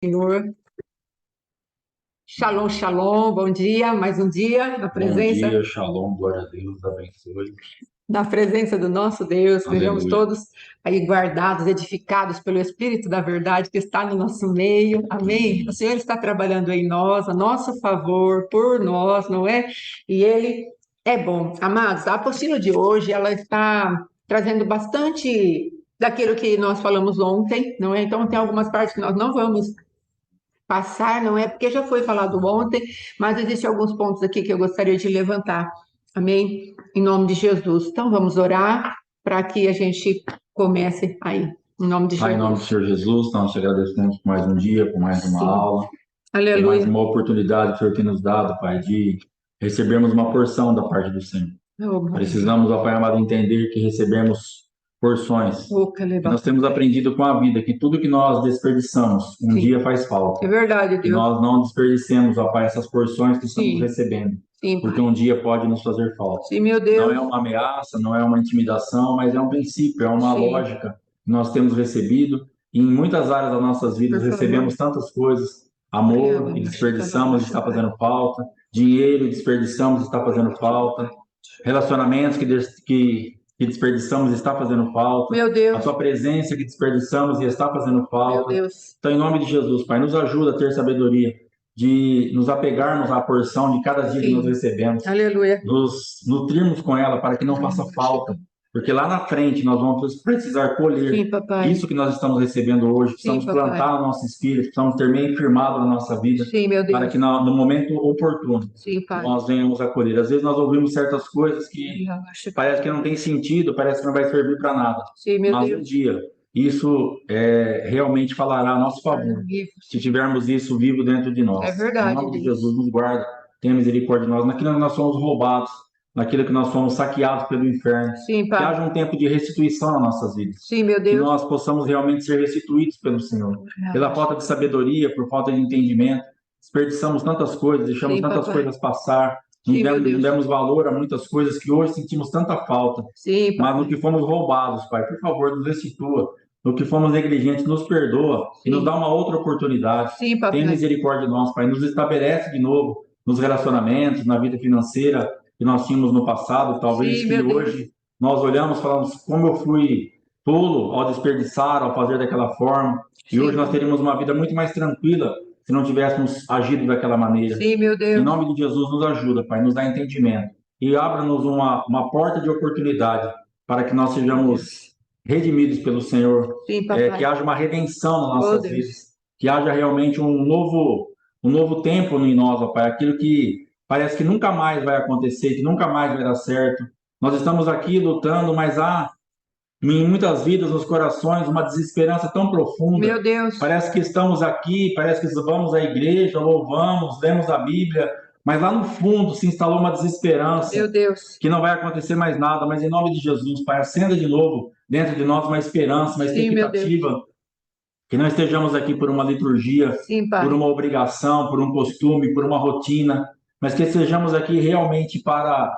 Senhor. Shalom, shalom, bom dia, mais um dia Bom dia, Shalom, glória a Deus, abençoe. na presença do nosso Deus, sejamos Aleluia. todos aí guardados, edificados pelo Espírito da verdade que está no nosso meio, amém? O Amém. Senhor está trabalhando em nós, a nosso favor, por nós, não é? E Ele é bom. Amados, a apostila de hoje, ela está trazendo bastante daquilo que nós falamos ontem, não é? Então, tem algumas partes que nós não vamos passar, não é? Porque já foi falado ontem, mas existem alguns pontos aqui que eu gostaria de levantar. Amém? Em nome de Jesus. Então vamos orar para que a gente comece aí. Em nome de Pai, em nome do Jesus. Senhor Jesus, nós te agradecemos por mais um dia, por mais uma Sim. aula, por mais Aleluia. uma oportunidade que o Senhor tem nos dado, Pai, de recebermos uma porção da parte do Senhor. Oh, maravilha. Precisamos, ó Pai amado, entender que recebemos porções. Oh, E nós temos aprendido com a vida que tudo que nós desperdiçamos, um Sim. dia faz É falta. verdade, Que Deus. nós não desperdicemos, ó Pai, essas porções que estamos Sim. recebendo, Sim, porque Pai. um dia pode nos fazer falta. Sim, meu Não Deus. é uma ameaça, não é uma intimidação, mas é um princípio, é uma Sim. lógica que nós temos recebido. E em muitas áreas das nossas vidas Por favor. recebemos tantas coisas, amor e desperdiçamos, está fazendo falta, dinheiro e desperdiçamos, está fazendo falta, relacionamentos que desperdiçamos, está fazendo falta, Meu a Deus. tua presença que desperdiçamos e está fazendo Meu falta. Deus. Então, em nome de Jesus, Pai, nos ajuda a ter sabedoria de nos apegarmos à porção de cada dia que nós Sim. recebemos, Aleluia. nos nutrirmos com ela para que não faça falta, porque lá na frente nós vamos precisar colher Sim, papai. isso que nós estamos recebendo hoje, Sim, precisamos papai. plantar no nosso espírito, precisamos ter meio firmado na nossa vida, Sim, meu para Deus. que no momento oportuno Sim, pai. nós venhamos a colher. Às vezes nós ouvimos certas coisas que parece que não tem sentido, parece que não vai servir para nada, Sim, meu mas um Deus. dia isso realmente falará a nosso favor, se tivermos isso vivo dentro de É nós. Em verdade, nome de Deus. Jesus, nos guarda, tenha misericórdia de nós, naquilo que nós somos roubados, naquilo que nós somos saqueados pelo inferno, Sim, que pai. haja um tempo de restituição nas nossas vidas, Sim, meu que Deus. nós possamos realmente ser restituídos pelo Senhor. Pela falta de sabedoria, por falta de entendimento, desperdiçamos tantas coisas, deixamos Sim, tantas papai. coisas passar, Sim, meu não Deus. demos valor a muitas coisas que hoje sentimos tanta falta, Sim, mas no papai. que fomos roubados, Pai, por favor, nos restitua. No que fomos negligentes, nos perdoa e nos Sim. dá uma outra oportunidade. Sim, Tenha papai. misericórdia de nós, Pai. Nos estabelece de novo nos relacionamentos, na vida financeira que nós tínhamos no passado. Talvez Sim, que meu Deus. hoje nós olhamos e falamos como eu fui tolo ao desperdiçar, ao fazer daquela forma. E hoje Sim, nós pai. teríamos uma vida muito mais tranquila se não tivéssemos agido daquela maneira. Sim, meu Em Deus. nome de Jesus, nos ajuda, Pai, nos dá entendimento. E abra-nos uma porta de oportunidade para que nós Meu Deus. sejamos redimidos pelo Senhor, Sim, que papai. haja uma redenção nas Oh, nossas Deus. vidas, que haja realmente um novo tempo em nós, ó Pai, aquilo que parece que nunca mais vai acontecer, que nunca mais vai dar certo. Nós estamos aqui lutando, mas há em muitas vidas, nos corações, uma desesperança tão profunda. Meu Deus. Parece que estamos aqui, parece que vamos à igreja, louvamos, lemos a Bíblia, mas lá no fundo se instalou uma Meu desesperança Deus. que não vai acontecer mais nada, mas em nome de Jesus, Pai, acenda de novo dentro de nós uma esperança, uma Sim, meu Deus. expectativa, que não estejamos aqui por uma liturgia, Sim, por pai. uma obrigação, por um costume, por uma rotina, mas que estejamos aqui realmente para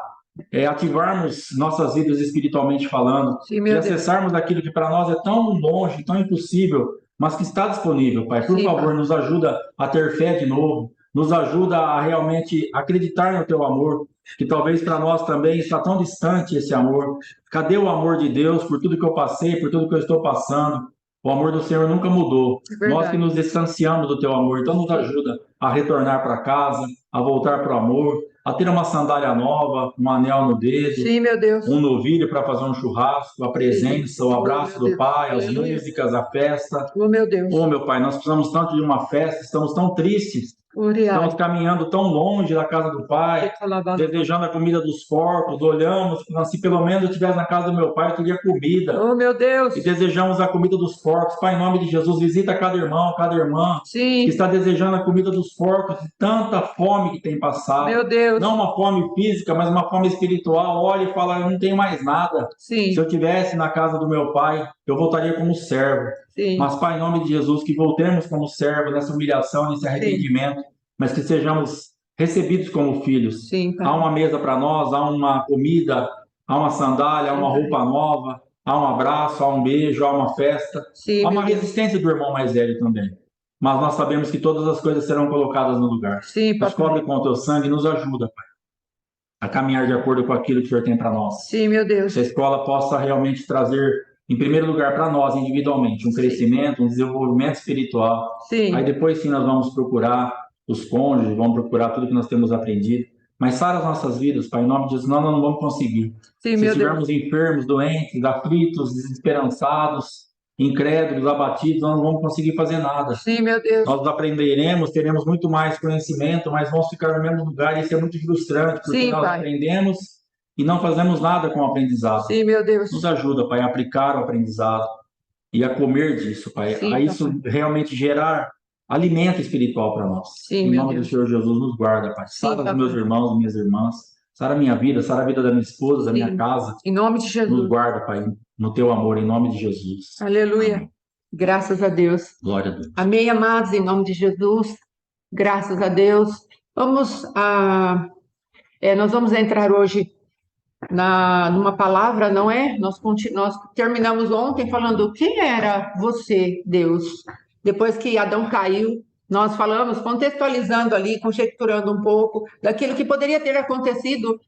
ativarmos nossas vidas espiritualmente falando, Sim, de meu Deus. acessarmos aquilo que para nós é tão longe, tão impossível, mas que está disponível, Pai. Por Sim, favor, pai. nos ajuda a ter fé de novo, nos ajuda a realmente acreditar no Teu amor, que talvez para nós também está tão distante esse amor. Cadê o amor de Deus por tudo que eu passei, por tudo que eu estou passando? O amor do Senhor nunca mudou. É Nós que verdade. nos distanciamos do Teu amor, então nos Sim. ajuda a retornar para casa, a voltar para o amor, a ter uma sandália nova, um anel no dedo, Sim, meu Deus. um novilho para fazer um churrasco, a Sim. presença, o Oh, abraço meu do Deus. pai, as Aleluia. músicas, a festa. Oh, meu Deus. Oh, meu pai, nós precisamos tanto de uma festa, estamos tão tristes, Uriai. estamos caminhando tão longe da casa do pai, desejando a comida dos porcos, olhamos, falando, se pelo menos eu estivesse na casa do meu pai, eu teria comida. Oh, meu Deus. E desejamos a comida dos porcos. Pai, em nome de Jesus, visita cada irmão, cada irmã que Sim. está desejando a comida dos porcos, de tanta fome que tem passado. Meu Deus. Não uma fome física, mas uma fome espiritual. Olha e fala, eu não tenho mais nada. Se Sim. eu tivesse na casa do meu pai, eu voltaria como servo. Sim. Mas, Pai, em nome de Jesus, que voltemos como servo nessa humilhação, nesse Sim. arrependimento, mas que sejamos recebidos como filhos. Sim, Há pai. uma mesa para nós, há uma comida, há uma sandália, há Sim, uma pai. roupa nova, há um abraço, há um beijo, há uma festa, Sim, há meu uma Deus. resistência do irmão mais velho também. mas nós sabemos que todas as coisas serão colocadas no lugar. Sim, Nos papai. cobre com o teu sangue e nos ajuda, Pai, a caminhar de acordo com aquilo que o Senhor tem para nós. Sim, meu Deus. Que a escola possa realmente trazer, em primeiro lugar, para nós, individualmente, um crescimento, um desenvolvimento espiritual. Sim. Aí depois sim nós vamos procurar os cônjuges, vamos procurar tudo que nós temos aprendido. Mas sara as nossas vidas, Pai, em nome de Jesus, nós não vamos conseguir. Sim, Se meu Deus. estivermos enfermos, doentes, aflitos, desesperançados, incrédulos, abatidos, nós não vamos conseguir fazer nada. Sim, meu Deus. Nós aprenderemos, teremos muito mais conhecimento, mas vamos ficar no mesmo lugar e isso é muito frustrante, porque Sim, nós Pai. aprendemos e não fazemos nada com o aprendizado. Sim, meu Deus. Nos ajuda, Pai, a aplicar o aprendizado e a comer disso, Pai. Sim, a isso papai. realmente gerar alimento espiritual para nós. Sim, em meu nome Deus. do Senhor Jesus, nos guarda, Pai. Sim, Sara os papai. meus irmãos, minhas irmãs. Sara a minha vida, sara a vida da minha esposa, da minha Sim. casa. Em nome de Nos Jesus. guarda, Pai, no teu amor, em nome de Jesus. Aleluia. Amém. Graças a Deus. Glória a Deus. Amém, amados, em nome de Jesus. Graças a Deus. Nós vamos entrar hoje numa palavra, não é? Nós terminamos ontem falando quem era você, Deus. Depois que Adão caiu, nós falamos, contextualizando ali, conjecturando um pouco daquilo que poderia ter acontecido.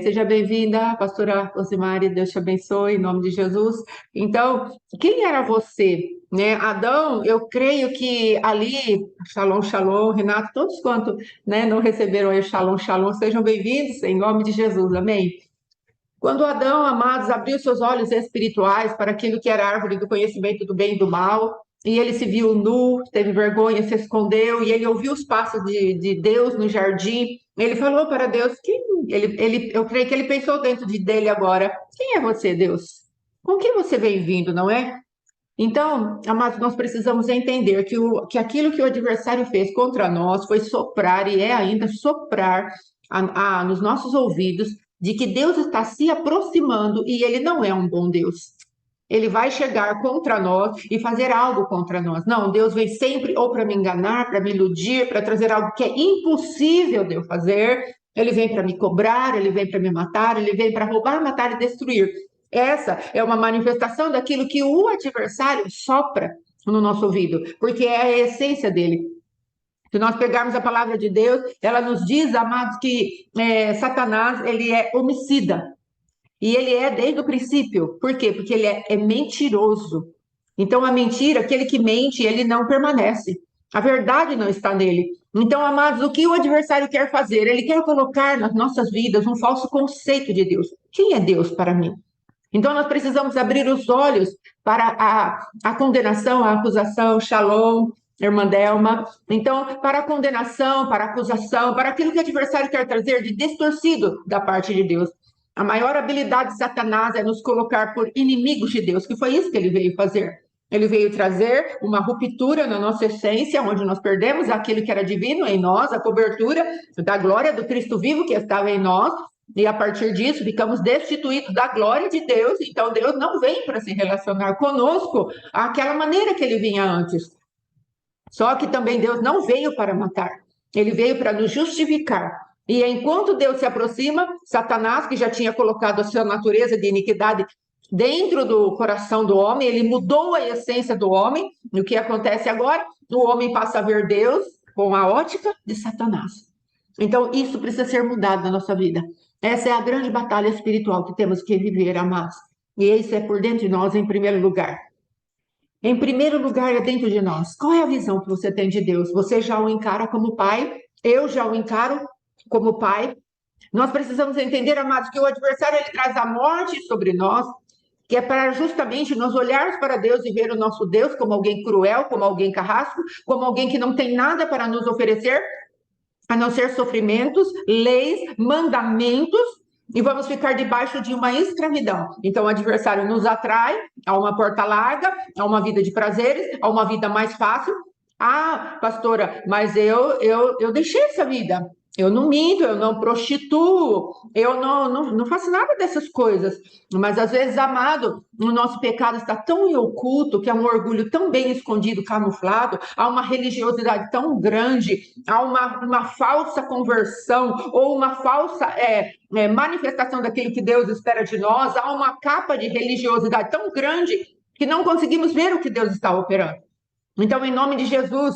Seja bem-vinda, pastora Rosemary, Deus te abençoe, em nome de Jesus. Então, quem era você? Né? Adão, eu creio que ali, shalom, shalom, Renato, todos quanto, né, não receberam aí shalom, shalom, sejam bem-vindos, em nome de Jesus, amém? Quando Adão, amados, abriu seus olhos espirituais para aquilo que era a árvore do conhecimento do bem e do mal, e ele se viu nu, teve vergonha, se escondeu, e ele ouviu os passos de Deus no jardim, ele falou para Deus, eu creio que ele pensou dentro dele agora, quem é você, Deus? Com que você vem vindo, não é? Então, amados, nós precisamos entender que aquilo que o adversário fez contra nós foi soprar, e é ainda soprar nos nossos ouvidos, de que Deus está se aproximando e ele não é um bom Deus. Ele vai chegar contra nós e fazer algo contra nós. Não, Deus vem sempre ou para me enganar, para me iludir, para trazer algo que é impossível de eu fazer. Ele vem para me cobrar, ele vem para me matar, ele vem para roubar, matar e destruir. Essa é uma manifestação daquilo que o adversário sopra no nosso ouvido, porque é a essência dele. Se nós pegarmos a palavra de Deus, ela nos diz, amados, que Satanás, ele é homicida. E ele é desde o princípio. Por quê? Porque ele é mentiroso. Então, a mentira, aquele que mente, ele não permanece. A verdade não está nele. Então, amados, o que o adversário quer fazer? Ele quer colocar nas nossas vidas um falso conceito de Deus. Quem é Deus para mim? Então, nós precisamos abrir os olhos para a condenação, a acusação, shalom, irmã Delma. Então, para a condenação, para a acusação, para aquilo que o adversário quer trazer de distorcido da parte de Deus. A maior habilidade de Satanás é nos colocar por inimigos de Deus, que foi isso que ele veio fazer. Ele veio trazer uma ruptura na nossa essência, onde nós perdemos aquilo que era divino em nós, a cobertura da glória do Cristo vivo que estava em nós, e a partir disso ficamos destituídos da glória de Deus. Então Deus não vem para se relacionar conosco daquela maneira que ele vinha antes. Só que também Deus não veio para matar, ele veio para nos justificar. E enquanto Deus se aproxima, Satanás, que já tinha colocado a sua natureza de iniquidade dentro do coração do homem, ele mudou a essência do homem. E o que acontece agora? O homem passa a ver Deus com a ótica de Satanás. Então, isso precisa ser mudado na nossa vida. Essa é a grande batalha espiritual que temos que viver, amados. E isso é por dentro de nós, em primeiro lugar. Em primeiro lugar, é dentro de nós. Qual é a visão que você tem de Deus? Você já o encara como pai? Eu já o encaro como pai? Nós precisamos entender, amados, que o adversário ele traz a morte sobre nós, que é para justamente nós olharmos para Deus e ver o nosso Deus como alguém cruel, como alguém carrasco, como alguém que não tem nada para nos oferecer, a não ser sofrimentos, leis, mandamentos, e vamos ficar debaixo de uma escravidão. Então, o adversário nos atrai a uma porta larga, a uma vida de prazeres, a uma vida mais fácil. Ah, pastora, mas eu deixei essa vida. Eu não minto, eu não prostituo, eu não faço nada dessas coisas. Mas, às vezes, amado, o nosso pecado está tão oculto, que é um orgulho tão bem escondido, camuflado, há uma religiosidade tão grande, há uma falsa conversão, ou uma falsa manifestação daquilo que Deus espera de nós, há uma capa de religiosidade tão grande que não conseguimos ver o que Deus está operando. Então, em nome de Jesus,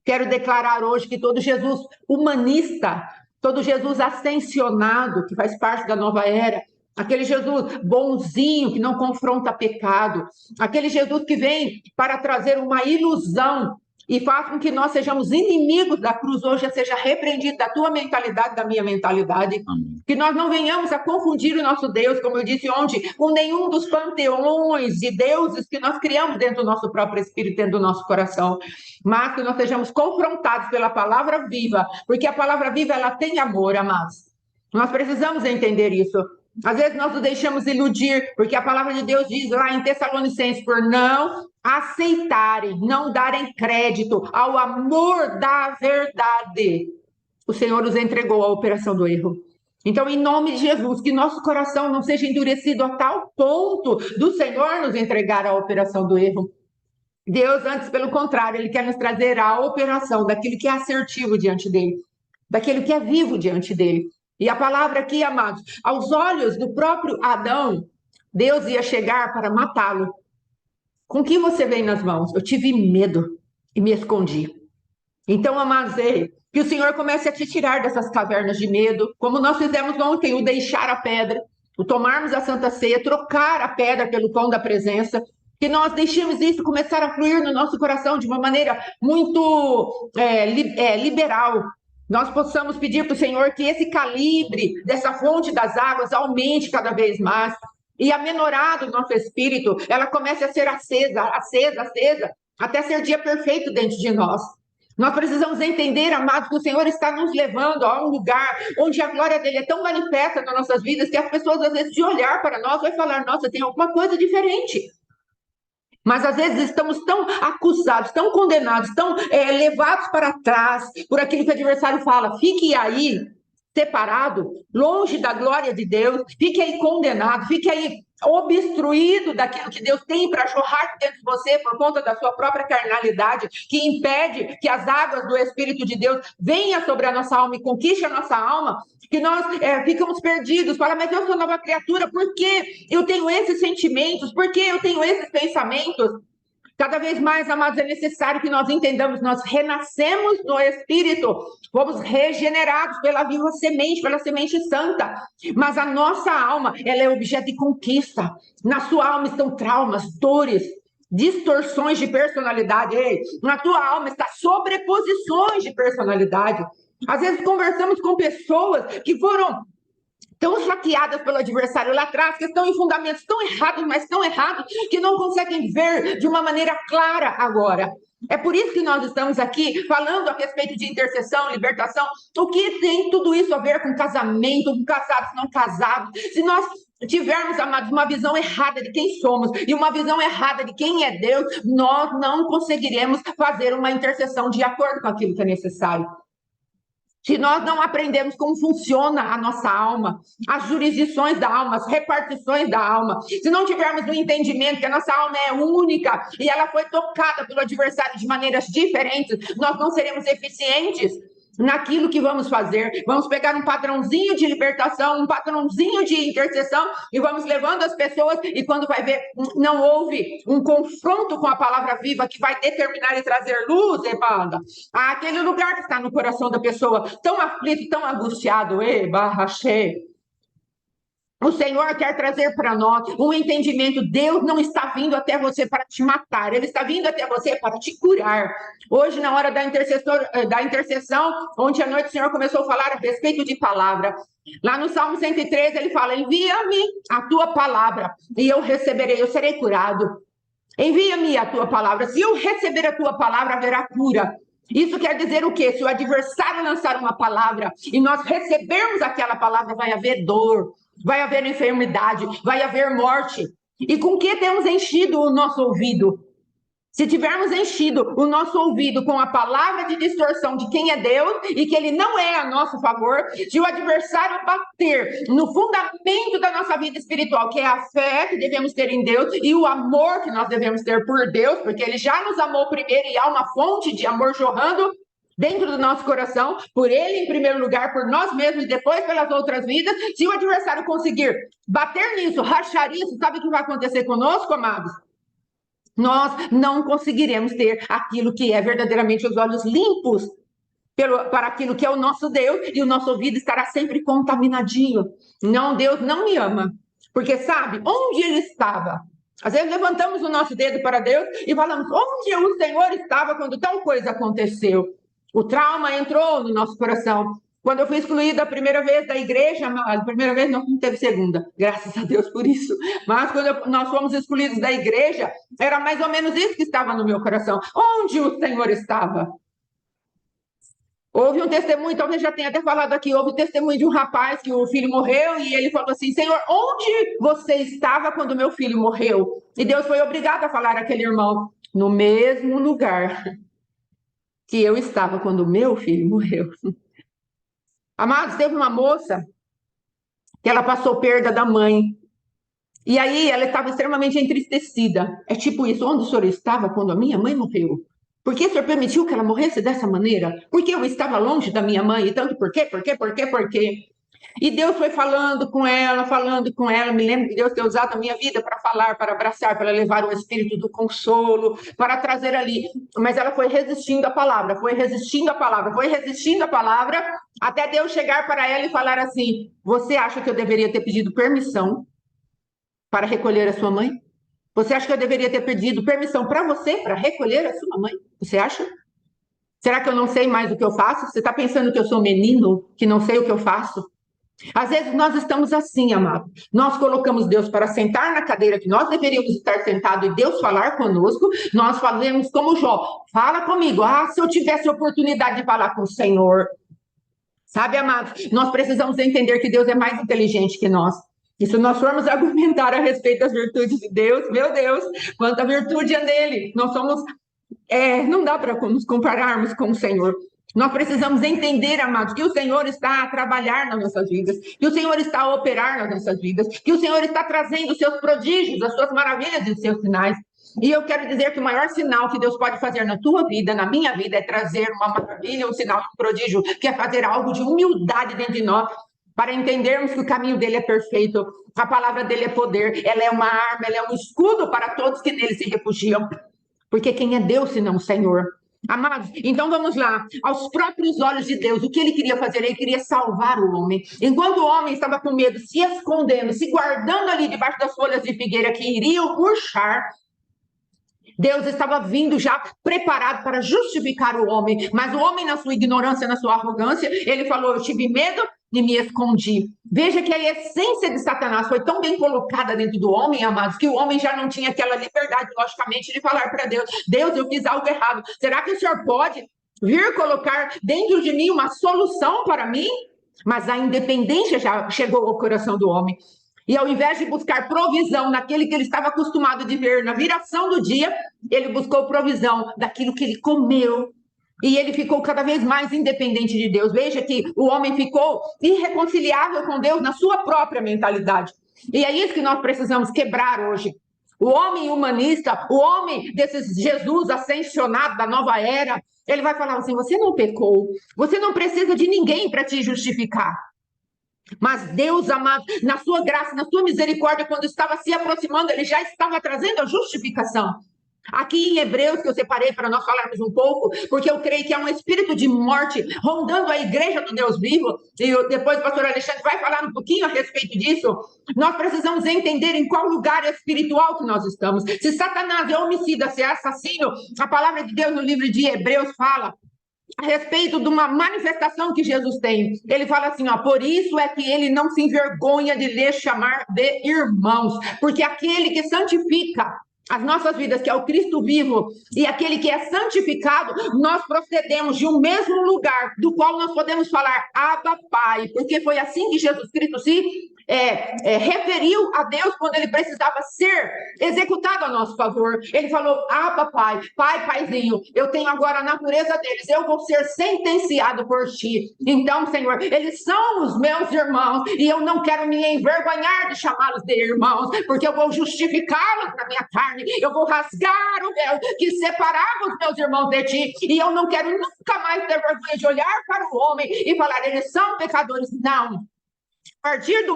quero declarar hoje que todo Jesus humanista, todo Jesus ascensionado, que faz parte da nova era, aquele Jesus bonzinho, que não confronta pecado, aquele Jesus que vem para trazer uma ilusão e faz com que nós sejamos inimigos da cruz, hoje seja repreendido da tua mentalidade, da minha mentalidade. Amém. Que nós não venhamos a confundir o nosso Deus, como eu disse ontem, com nenhum dos panteões de deuses que nós criamos dentro do nosso próprio espírito, dentro do nosso coração, mas que nós sejamos confrontados pela palavra viva, porque a palavra viva, ela tem amor, amados. Nós precisamos entender isso. Às vezes nós nos deixamos iludir, porque a palavra de Deus diz lá em Tessalonicenses, por não aceitarem, não darem crédito ao amor da verdade, o Senhor nos entregou a operação do erro. Então, em nome de Jesus, que nosso coração não seja endurecido a tal ponto do Senhor nos entregar a operação do erro. Deus, antes, pelo contrário, Ele quer nos trazer a operação daquilo que é assertivo diante dEle, daquilo que é vivo diante dEle. E a palavra aqui, amados, aos olhos do próprio Adão, Deus ia chegar para matá-lo. Com que você vem nas mãos? Eu tive medo e me escondi. Então, amados, que o Senhor comece a te tirar dessas cavernas de medo, como nós fizemos ontem, o deixar a pedra, o tomarmos a Santa Ceia, trocar a pedra pelo pão da presença, que nós deixemos isso começar a fluir no nosso coração de uma maneira muito liberal. Nós possamos pedir para o Senhor que esse calibre dessa fonte das águas aumente cada vez mais, e a menorá do nosso espírito, ela comece a ser acesa, até ser dia perfeito dentro de nós. Nós precisamos entender, amados, que o Senhor está nos levando a um lugar onde a glória dele é tão manifesta nas nossas vidas que as pessoas, às vezes, de olhar para nós, vai falar, nossa, tem alguma coisa diferente. Mas, às vezes, estamos tão acusados, tão condenados, tão levados para trás por aquilo que o adversário fala. Fique aí, separado, longe da glória de Deus, fique aí condenado, fique aí obstruído daquilo que Deus tem para jorrar dentro de você por conta da sua própria carnalidade, que impede que as águas do Espírito de Deus venham sobre a nossa alma e conquiste a nossa alma, que nós ficamos perdidos, fala, mas eu sou nova criatura, por que eu tenho esses sentimentos, por que eu tenho esses pensamentos? Cada vez mais, amados, é necessário que nós entendamos, nós renascemos no Espírito, fomos regenerados pela viva semente, pela semente santa, mas a nossa alma, ela é objeto de conquista. Na sua alma estão traumas, dores, distorções de personalidade. Ei, na tua alma está sobreposições de personalidade. Às vezes conversamos com pessoas que foram tão saqueadas pelo adversário lá atrás, que estão em fundamentos tão errados, mas tão errados, que não conseguem ver de uma maneira clara agora. É por isso que nós estamos aqui falando a respeito de intercessão, libertação, o que tem tudo isso a ver com casamento, com casados, não casados. Se nós tivermos, amados, uma visão errada de quem somos e uma visão errada de quem é Deus, nós não conseguiremos fazer uma intercessão de acordo com aquilo que é necessário. Se nós não aprendemos como funciona a nossa alma, as jurisdições da alma, as repartições da alma, se não tivermos o entendimento que a nossa alma é única e ela foi tocada pelo adversário de maneiras diferentes, nós não seremos eficientes naquilo que vamos fazer. Vamos pegar um padrãozinho de libertação, um padrãozinho de intercessão e vamos levando as pessoas, e quando vai ver, não houve um confronto com a palavra viva que vai determinar e trazer luz, Ebanda, aquele lugar que está no coração da pessoa, tão aflito, tão angustiado, barra cheia. O Senhor quer trazer para nós um entendimento. Deus não está vindo até você para te matar, Ele está vindo até você para te curar. Hoje, na hora da intercessão, ontem à noite o Senhor começou a falar a respeito de palavra. Lá no Salmo 113, Ele fala, envia-me a tua palavra e eu receberei, eu serei curado. Envia-me a tua palavra. Se eu receber a tua palavra, haverá cura. Isso quer dizer o quê? Se o adversário lançar uma palavra e nós recebermos aquela palavra, vai haver dor, vai haver enfermidade, vai haver morte. E com que temos enchido o nosso ouvido? Se tivermos enchido o nosso ouvido com a palavra de distorção de quem é Deus e que Ele não é a nosso favor, se o adversário bater no fundamento da nossa vida espiritual, que é a fé que devemos ter em Deus e o amor que nós devemos ter por Deus, porque Ele já nos amou primeiro e há uma fonte de amor jorrando dentro do nosso coração, por Ele em primeiro lugar, por nós mesmos e depois pelas outras vidas. Se o adversário conseguir bater nisso, rachar isso, sabe o que vai acontecer conosco, amados? nós não conseguiremos ter aquilo que é verdadeiramente os olhos limpos para aquilo que é o nosso Deus, e o nosso ouvido estará sempre contaminadinho. Não, Deus não me ama, porque sabe onde ele estava. Às vezes levantamos o nosso dedo para Deus e falamos, onde o Senhor estava quando tal coisa aconteceu? O trauma entrou no nosso coração. Quando eu fui excluída a primeira vez da igreja, a primeira vez não teve segunda, graças a Deus por isso. Mas quando nós fomos excluídos da igreja, era mais ou menos isso que estava no meu coração. Onde o Senhor estava? Houve um testemunho, talvez já tenha até falado aqui, houve um testemunho de um rapaz que o filho morreu e ele falou assim, Senhor, onde você estava quando meu filho morreu? E Deus foi obrigado a falar àquele irmão, no mesmo lugar que eu estava quando meu filho morreu. Amados, teve uma moça que ela passou perda da mãe. E aí ela estava extremamente entristecida. É tipo isso, onde o senhor estava quando a minha mãe morreu? Por que o senhor permitiu que ela morresse dessa maneira? Porque eu estava longe da minha mãe, e tanto por quê? E Deus foi falando com ela, me lembro de Deus ter usado a minha vida para falar, para abraçar, para levar o espírito do consolo, para trazer ali. Mas ela foi resistindo à palavra, até Deus chegar para ela e falar assim, você acha que eu deveria ter pedido permissão para recolher a sua mãe? Você acha que eu deveria ter pedido permissão para você, para recolher a sua mãe? Você acha? Será que eu não sei mais o que eu faço? Você está pensando que eu sou menino, que não sei o que eu faço? Às vezes nós estamos assim, amado. Nós colocamos Deus para sentar na cadeira que nós deveríamos estar sentado e Deus falar conosco. Nós fazemos como Jó. Fala comigo. Ah, se eu tivesse oportunidade de falar com o Senhor. Sabe, amados? Nós precisamos entender que Deus é mais inteligente que nós. E se nós formos argumentar a respeito das virtudes de Deus, meu Deus, quanta virtude é nele. Nós somos... não dá para nos compararmos com o Senhor. Nós precisamos entender, amados, que o Senhor está a trabalhar nas nossas vidas, que o Senhor está a operar nas nossas vidas, que o Senhor está trazendo os seus prodígios, as suas maravilhas e os seus sinais. E eu quero dizer que o maior sinal que Deus pode fazer na tua vida, na minha vida, é trazer uma maravilha, um sinal, um prodígio, que é fazer algo de humildade dentro de nós, para entendermos que o caminho dele é perfeito, a palavra dele é poder, ela é uma arma, ela é um escudo para todos que nele se refugiam. Porque quem é Deus senão o Senhor? Amados, então vamos lá, aos próprios olhos de Deus, o que ele queria fazer? Ele queria salvar o homem. Enquanto o homem estava com medo, se escondendo, se guardando ali debaixo das folhas de figueira que iriam murchar, Deus estava vindo já preparado para justificar o homem, mas o homem, na sua ignorância, na sua arrogância, ele falou, eu tive medo e me escondi. Veja que a essência de Satanás foi tão bem colocada dentro do homem, amados, que o homem já não tinha aquela liberdade, logicamente, de falar para Deus, Deus, eu fiz algo errado, será que o Senhor pode vir colocar dentro de mim uma solução para mim? Mas a independência já chegou ao coração do homem. E ao invés de buscar provisão naquele que ele estava acostumado de ver na viração do dia, ele buscou provisão daquilo que ele comeu. E ele ficou cada vez mais independente de Deus. Veja que o homem ficou irreconciliável com Deus na sua própria mentalidade. E é isso que nós precisamos quebrar hoje. O homem humanista, o homem desses Jesus ascensionado da nova era, ele vai falar assim, você não pecou, você não precisa de ninguém para te justificar. Mas Deus, amado, na sua graça, na sua misericórdia, quando estava se aproximando, ele já estava trazendo a justificação. Aqui em Hebreus, que eu separei para nós falarmos um pouco, porque eu creio que há um espírito de morte rondando a igreja do Deus vivo, e depois o pastor Alexandre vai falar um pouquinho a respeito disso. Nós precisamos entender em qual lugar espiritual que nós estamos. Se Satanás é homicida, se é assassino, a palavra de Deus no livro de Hebreus fala a respeito de uma manifestação que Jesus tem. Ele fala assim, ó, por isso é que ele não se envergonha de lhes chamar de irmãos, porque aquele que santifica as nossas vidas, que é o Cristo vivo, e aquele que é santificado, nós procedemos de um mesmo lugar, do qual nós podemos falar, Abba, Pai, porque foi assim que Jesus Cristo se referiu a Deus quando ele precisava ser executado a nosso favor. Ele falou, Abba, Pai, Pai, Paizinho, eu tenho agora a natureza deles, eu vou ser sentenciado por ti. Então, Senhor, eles são os meus irmãos, e eu não quero me envergonhar de chamá-los de irmãos, porque eu vou justificá-los na minha carne, eu vou rasgar o véu que separava os meus irmãos de ti, e eu não quero nunca mais ter vergonha de olhar para o homem e falar, eles são pecadores. Não. a partir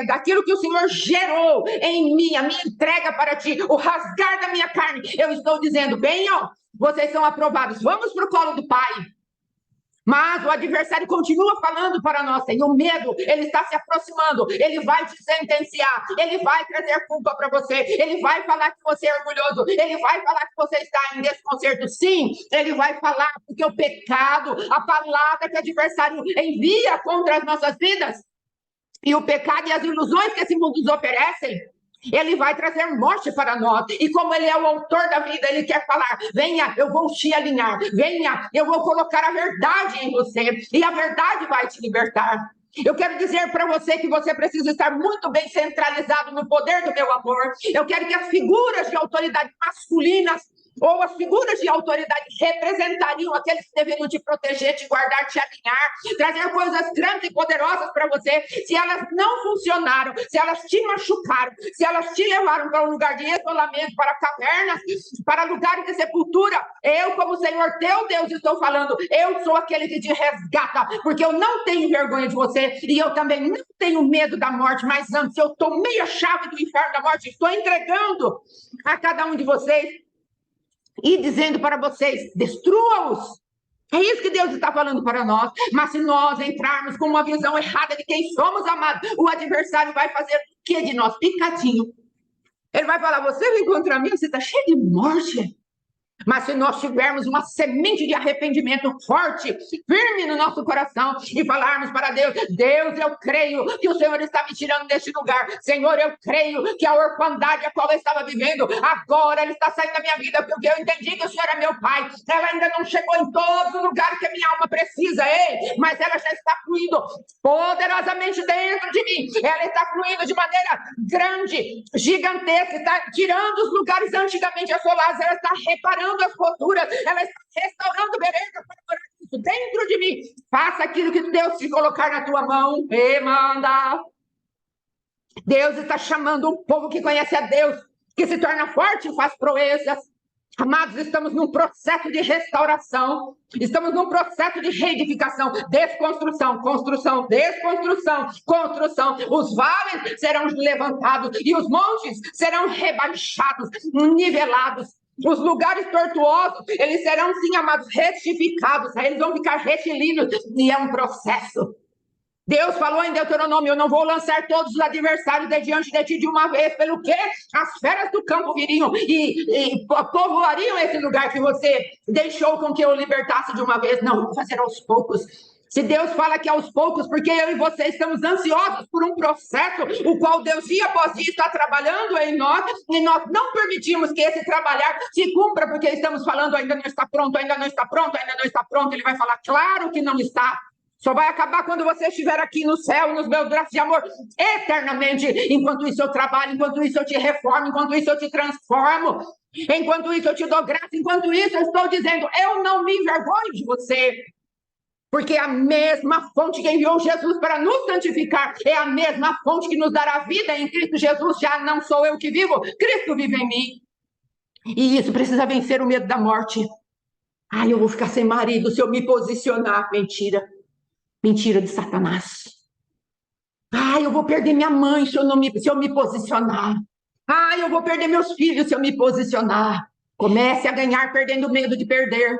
daquilo que o Senhor gerou em mim, a minha entrega para ti, o rasgar da minha carne, eu estou dizendo, venham, vocês são aprovados, vamos para o colo do Pai. Mas o adversário continua falando para nós, tem o medo, ele está se aproximando, ele vai te sentenciar, ele vai trazer culpa para você, ele vai falar que você é orgulhoso, ele vai falar que você está em desconcerto. Sim, ele vai falar, porque o pecado, a palavra que o adversário envia contra as nossas vidas, e o pecado e as ilusões que esse mundo nos oferecem, ele vai trazer morte para nós. E como ele é o autor da vida, ele quer falar, venha, eu vou te alinhar, venha, eu vou colocar a verdade em você, e a verdade vai te libertar. Eu quero dizer para você que você precisa estar muito bem centralizado no poder do meu amor. Eu quero que as figuras de autoridade masculinas ou as figuras de autoridade representariam aqueles que deveriam te proteger, te guardar, te alinhar, trazer coisas grandes e poderosas para você. Se elas não funcionaram, se elas te machucaram, se elas te levaram para um lugar de isolamento, para cavernas, para lugares de sepultura, eu, como Senhor teu Deus, estou falando, eu sou aquele que te resgata, porque eu não tenho vergonha de você, e eu também não tenho medo da morte, mas antes eu tomei a chave do inferno da morte, estou entregando a cada um de vocês, e dizendo para vocês, destrua-os. É isso que Deus está falando para nós. Mas se nós entrarmos com uma visão errada de quem somos, amados, o adversário vai fazer o que de nós? Picadinho. Ele vai falar, você vem contra mim, você está cheio de morte. Mas se nós tivermos uma semente de arrependimento forte, firme no nosso coração, e falarmos para Deus, Deus, eu creio que o Senhor está me tirando deste lugar, Senhor, eu creio que a orfandade a qual eu estava vivendo, agora ela está saindo da minha vida, porque eu entendi que o Senhor é meu Pai, ela ainda não chegou em todos os lugares que a minha alma precisa, mas ela já está fluindo poderosamente dentro de mim, ela está fluindo de maneira grande, gigantesca, está tirando os lugares antigamente assolados, ela está reparando as rupturas, ela está restaurando beleza para isso dentro de mim. Faça aquilo que Deus te colocar na tua mão e manda. Deus está chamando um povo que conhece a Deus, que se torna forte e faz proezas. Amados, estamos num processo de restauração, estamos num processo de reedificação, desconstrução, construção, desconstrução, construção. Os vales serão levantados e os montes serão rebaixados, nivelados. Os lugares tortuosos, eles serão, sim, amados, retificados, eles vão ficar retilíneos, e é um processo. Deus falou em Deuteronômio, eu não vou lançar todos os adversários de diante de ti de uma vez, pelo que as feras do campo viriam e povoariam esse lugar que você deixou com que eu libertasse de uma vez. Não, vou fazer aos poucos. Se Deus fala que aos poucos, porque eu e você estamos ansiosos por um processo, o qual Deus dia após dia está trabalhando em nós, e nós não permitimos que esse trabalhar se cumpra, porque estamos falando, ainda não está pronto, ainda não está pronto, ainda não está pronto. Ele vai falar, claro que não está. Só vai acabar quando você estiver aqui no céu, nos meus braços de amor, eternamente. Enquanto isso eu trabalho, enquanto isso eu te reformo, enquanto isso eu te transformo, enquanto isso eu te dou graça, enquanto isso eu estou dizendo, eu não me envergonho de você. Porque a mesma fonte que enviou Jesus para nos santificar é a mesma fonte que nos dará vida em Cristo Jesus. Já não sou eu que vivo, Cristo vive em mim. E isso precisa vencer o medo da morte. Eu vou ficar sem marido se eu me posicionar. Mentira. Mentira de Satanás. Eu vou perder minha mãe se eu me posicionar. Eu vou perder meus filhos se eu me posicionar. Comece a ganhar perdendo medo de perder.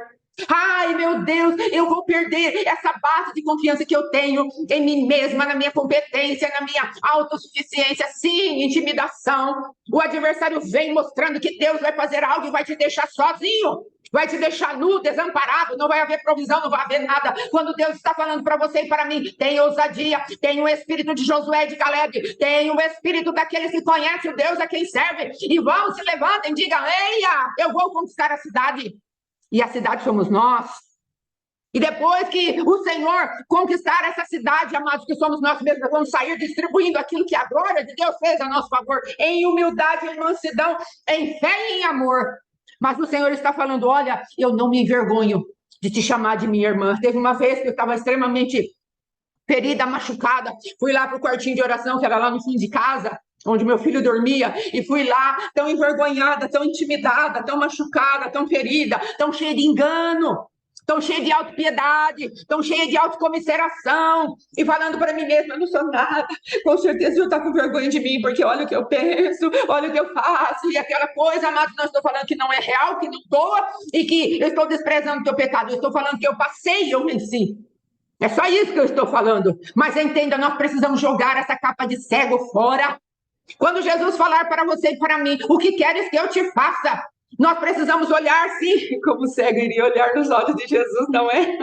Meu Deus, eu vou perder essa base de confiança que eu tenho em mim mesma, na minha competência, na minha autossuficiência. Sim, intimidação. O adversário vem mostrando que Deus vai fazer algo e vai te deixar sozinho. Vai te deixar nu, desamparado, não vai haver provisão, não vai haver nada. Quando Deus está falando para você e para mim, tem ousadia, tem o espírito de Josué e de Caleb, tem o espírito daqueles que conhecem o Deus a quem serve, e vão, se levantem, digam, eia, eu vou conquistar a cidade. E a cidade somos nós. E depois que o Senhor conquistar essa cidade, amados, que somos nós mesmos, vamos sair distribuindo aquilo que a glória de Deus fez a nosso favor, em humildade, em mansidão, em fé e em amor. Mas o Senhor está falando, olha, eu não me envergonho de te chamar de minha irmã. Teve uma vez que eu estava extremamente ferida, machucada, fui lá para o quartinho de oração, que era lá no fim de casa, onde meu filho dormia, e fui lá tão envergonhada, tão intimidada, tão machucada, tão ferida, tão cheia de engano, Estão cheias de autopiedade, estão cheias de autocomiseração, e falando para mim mesma, eu não sou nada, com certeza o Senhor está com vergonha de mim, porque olha o que eu penso, olha o que eu faço, e aquela coisa, amado, não estou falando que não é real, que não doa, e que eu estou desprezando o teu pecado, eu estou falando que eu passei e eu venci. É só isso que eu estou falando. Mas entenda, nós precisamos jogar essa capa de cego fora. Quando Jesus falar para você e para mim, o que queres que eu te faça? Nós precisamos olhar, sim, como o cego iria olhar nos olhos de Jesus, não é?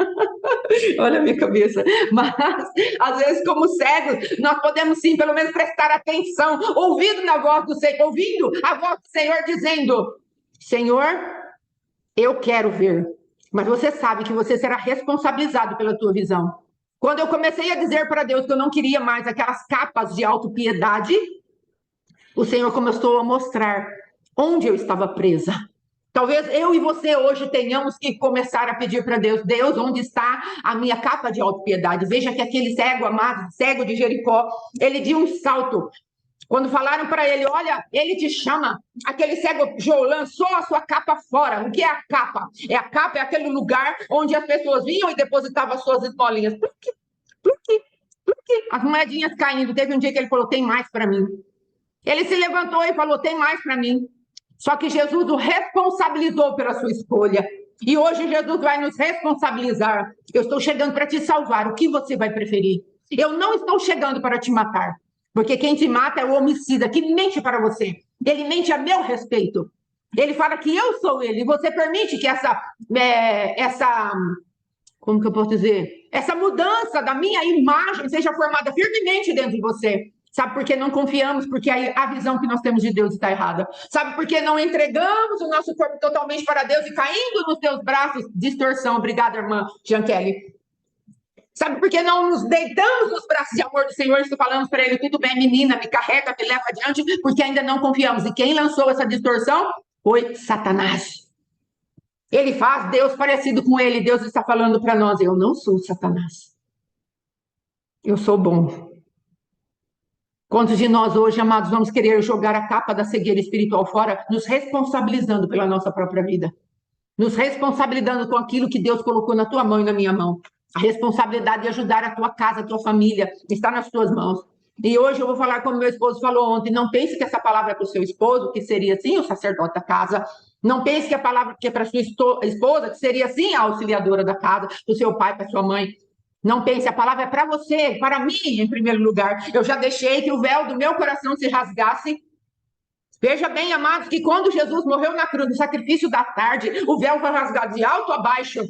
Olha a minha cabeça. Mas, às vezes, como cegos, nós podemos, sim, pelo menos prestar atenção, ouvindo na voz do Senhor, ouvindo a voz do Senhor dizendo, Senhor, eu quero ver. Mas você sabe que você será responsabilizado pela tua visão. Quando eu comecei a dizer para Deus que eu não queria mais aquelas capas de autopiedade, o Senhor começou a mostrar onde eu estava presa. Talvez eu e você hoje tenhamos que começar a pedir para Deus, Deus, onde está a minha capa de autopiedade? Veja que aquele cego, amado, cego de Jericó, ele deu um salto. Quando falaram para ele, olha, ele te chama, aquele cego lançou a sua capa fora. O que é a capa? A capa é aquele lugar onde as pessoas vinham e depositavam as suas esmolinhas. Pluque, pluque, pluque, as moedinhas caindo. Teve um dia que ele falou, tem mais para mim. Ele se levantou e falou, tem mais para mim. Só que Jesus o responsabilizou pela sua escolha. E hoje Jesus vai nos responsabilizar. Eu estou chegando para te salvar. O que você vai preferir? Eu não estou chegando para te matar. Porque quem te mata é o homicida que mente para você. Ele mente a meu respeito. Ele fala que eu sou ele. E você permite que como que eu posso dizer? Essa mudança da minha imagem seja formada firmemente dentro de você. Sabe por que não confiamos? Porque a visão que nós temos de Deus está errada. Sabe por que não entregamos o nosso corpo totalmente para Deus e caindo nos teus braços? Distorção. Obrigada, irmã Jean Kelly. Sabe por que não nos deitamos nos braços de amor do Senhor e falamos para ele, tudo bem, menina, me carrega, me leva adiante, porque ainda não confiamos. E quem lançou essa distorção foi Satanás. Ele faz Deus parecido com ele. Deus está falando para nós, eu não sou Satanás. Eu sou bom. Quantos de nós hoje, amados, vamos querer jogar a capa da cegueira espiritual fora, nos responsabilizando pela nossa própria vida? Nos responsabilizando com aquilo que Deus colocou na tua mão e na minha mão. A responsabilidade de ajudar a tua casa, a tua família, está nas tuas mãos. E hoje eu vou falar como meu esposo falou ontem, não pense que essa palavra é para o seu esposo, que seria sim o sacerdote da casa. Não pense que a palavra que é para a sua esposa, que seria sim a auxiliadora da casa, para o seu pai, para a sua mãe. Não pense, a palavra é para você, para mim, em primeiro lugar. Eu já deixei que o véu do meu coração se rasgasse. Veja bem, amados, que quando Jesus morreu na cruz, no sacrifício da tarde, o véu foi rasgado de alto a baixo.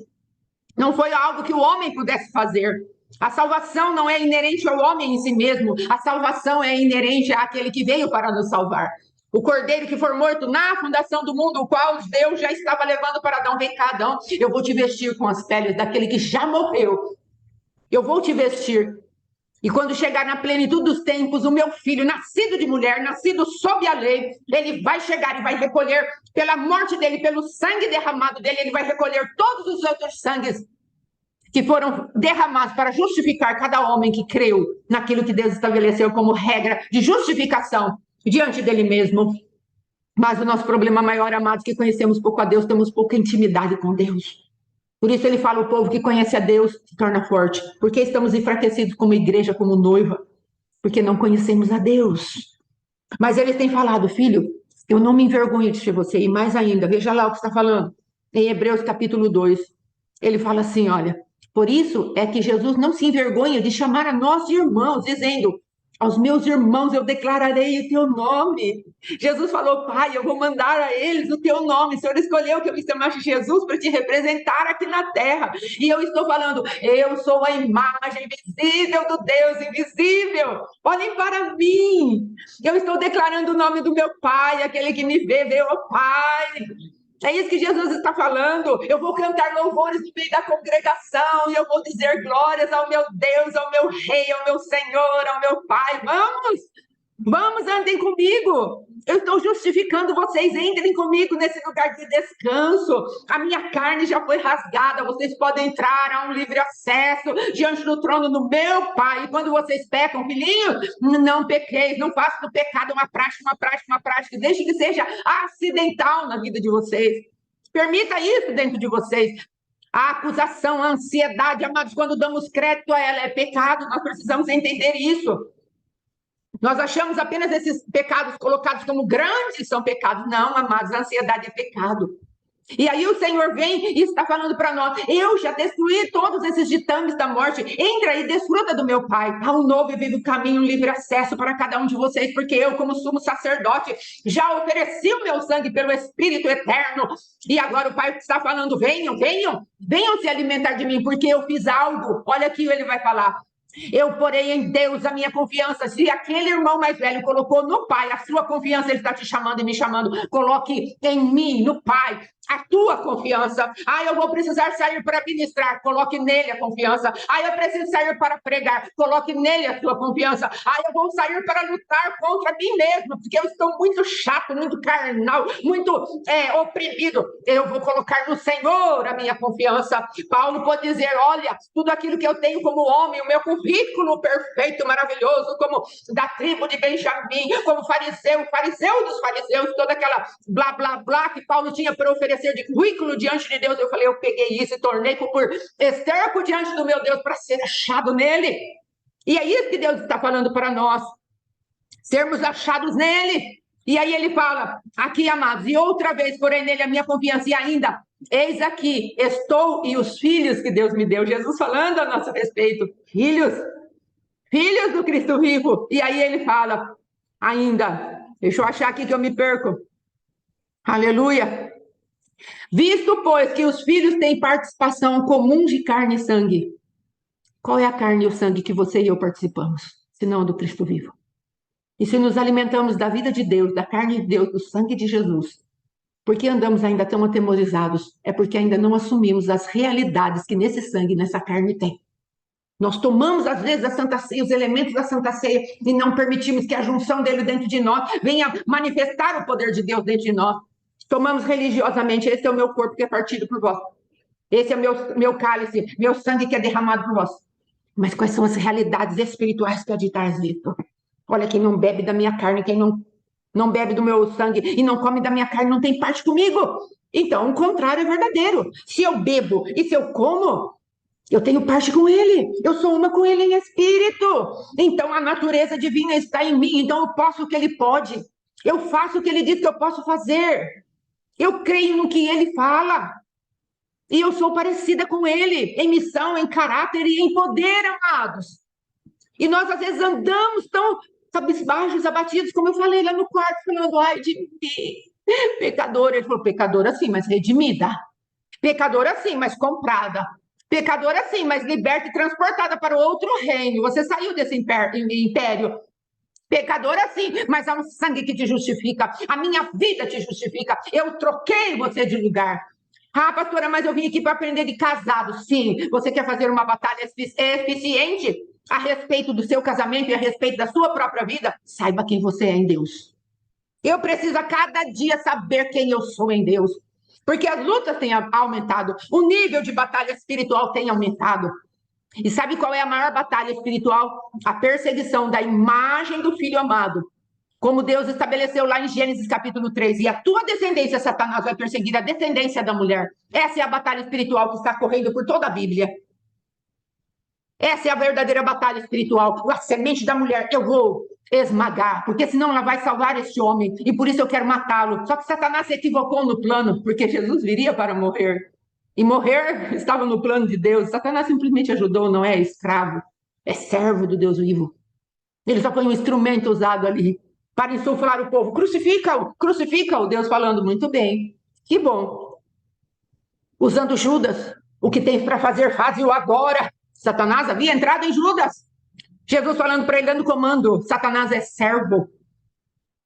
Não foi algo que o homem pudesse fazer. A salvação não é inerente ao homem em si mesmo. A salvação é inerente àquele que veio para nos salvar. O cordeiro que foi morto na fundação do mundo, o qual Deus já estava levando para Adão. Vem cá, Adão, eu vou te vestir com as peles daquele que já morreu. Eu vou te vestir. E quando chegar na plenitude dos tempos, o meu filho, nascido de mulher, nascido sob a lei, ele vai chegar e vai recolher, pela morte dele, pelo sangue derramado dele, ele vai recolher todos os outros sangues que foram derramados para justificar cada homem que creu naquilo que Deus estabeleceu como regra de justificação diante dele mesmo. Mas o nosso problema maior, amados, é que conhecemos pouco a Deus, temos pouca intimidade com Deus. Por isso ele fala, o povo que conhece a Deus se torna forte. Porque estamos enfraquecidos como igreja, como noiva? Porque não conhecemos a Deus. Mas eles têm falado, filho, eu não me envergonho de ser você. E mais ainda, veja lá o que está falando. Em Hebreus capítulo 2, ele fala assim, olha, por isso é que Jesus não se envergonha de chamar a nós de irmãos, dizendo, aos meus irmãos eu declararei o teu nome. Jesus falou, pai, eu vou mandar a eles o teu nome. O Senhor escolheu que eu me chamasse Jesus para te representar aqui na terra. E eu estou falando, eu sou a imagem visível do Deus invisível. Olhem para mim. Eu estou declarando o nome do meu pai, aquele que me vê o pai. É isso que Jesus está falando. Eu vou cantar louvores no meio da congregação e eu vou dizer glórias ao meu Deus, ao meu Rei, ao meu Senhor, ao meu Pai. Vamos, andem comigo. Eu estou justificando vocês, entrem comigo nesse lugar de descanso. A minha carne já foi rasgada, vocês podem entrar a um livre acesso diante do trono do meu Pai. E quando vocês pecam, filhinho, não pequeis, não façam do pecado uma prática, deixe que seja acidental na vida de vocês. Permita isso dentro de vocês. A acusação, a ansiedade, amados, quando damos crédito a ela, é pecado. Nós precisamos entender isso. Nós achamos apenas esses pecados colocados como grandes são pecados. Não, amados, a ansiedade é pecado. E aí o Senhor vem e está falando para nós: eu já destruí todos esses ditames da morte, entra e desfruta do meu Pai. Há um novo e vivo caminho, um livre acesso para cada um de vocês, porque eu, como sumo sacerdote, já ofereci o meu sangue pelo Espírito eterno. E agora o Pai está falando: venham, venham, venham se alimentar de mim, porque eu fiz algo. Olha aqui, ele vai falar: eu porei em Deus a minha confiança. Se aquele irmão mais velho colocou no Pai a sua confiança, ele está te chamando e me chamando. Coloque em mim, no Pai, a tua confiança. Eu vou precisar sair para ministrar. Coloque nele a confiança. Eu preciso sair para pregar. Coloque nele a sua confiança. Eu vou sair para lutar contra mim mesmo, porque eu estou muito chato, muito carnal, muito oprimido. Eu vou colocar no Senhor a minha confiança. Paulo pode dizer: olha, tudo aquilo que eu tenho como homem, o meu currículo perfeito, maravilhoso, como da tribo de Benjamim, como fariseu dos fariseus, toda aquela blá, blá, blá que Paulo tinha para oferecer de currículo diante de Deus. Eu falei: eu peguei isso e tornei por esterco diante do meu Deus para ser achado nele. E é isso que Deus está falando para nós, sermos achados nele. E aí ele fala aqui, amados: e outra vez porém nele a minha confiança, e ainda, eis aqui, estou e os filhos que Deus me deu. Jesus falando a nosso respeito, filhos do Cristo vivo. E aí ele fala ainda, deixa eu achar aqui que eu me perco, aleluia: visto, pois, que os filhos têm participação comum de carne e sangue. Qual é a carne e o sangue que você e eu participamos, senão do Cristo vivo? E se nos alimentamos da vida de Deus, da carne de Deus, do sangue de Jesus, por que andamos ainda tão atemorizados? É porque ainda não assumimos as realidades que nesse sangue, nessa carne tem. Nós tomamos, às vezes, a Santa Ceia, os elementos da Santa Ceia, e não permitimos que a junção dele dentro de nós venha manifestar o poder de Deus dentro de nós. Tomamos religiosamente: esse é o meu corpo que é partido por vós. Esse é o meu cálice, meu sangue que é derramado por vós. Mas quais são as realidades espirituais que há de trás disso? Olha, quem não bebe da minha carne, quem não bebe do meu sangue e não come da minha carne, não tem parte comigo. Então, o contrário é verdadeiro. Se eu bebo e se eu como, eu tenho parte com ele. Eu sou uma com ele em espírito. Então, a natureza divina está em mim. Então, eu posso o que ele pode. Eu faço o que ele diz que eu posso fazer. Eu creio no que ele fala. E eu sou parecida com ele, em missão, em caráter e em poder, amados. E nós, às vezes, andamos tão cabisbaixos, abatidos, como eu falei lá no quarto, falando: ai de mim, pecadora. Ele falou: pecadora sim, mas redimida. Pecadora sim, mas comprada. Pecadora sim, mas liberta e transportada para o outro reino. Você saiu desse império. Pecadora sim, mas há um sangue que te justifica. A minha vida te justifica. Eu troquei você de lugar. Pastora, mas eu vim aqui para aprender de casado. Sim, você quer fazer uma batalha eficiente a respeito do seu casamento e a respeito da sua própria vida? Saiba quem você é em Deus. Eu preciso a cada dia saber quem eu sou em Deus. Porque as lutas têm aumentado. O nível de batalha espiritual tem aumentado. E sabe qual é a maior batalha espiritual? A perseguição da imagem do Filho amado. Como Deus estabeleceu lá em Gênesis capítulo 3. E a tua descendência, Satanás, vai perseguir a descendência da mulher. Essa é a batalha espiritual que está correndo por toda a Bíblia. Essa é a verdadeira batalha espiritual. A semente da mulher eu vou esmagar, porque senão ela vai salvar este homem. E por isso eu quero matá-lo. Só que Satanás se equivocou no plano, porque Jesus viria para morrer. E morrer estava no plano de Deus. Satanás simplesmente ajudou, não é escravo. É servo do Deus vivo. Ele só foi um instrumento usado ali para insuflar o povo. Crucifica-o, crucifica-o. Deus falando: muito bem, que bom. Usando Judas, o que tens para fazer, faze-o agora. Satanás havia entrado em Judas. Jesus falando para ele, dando comando: Satanás é servo.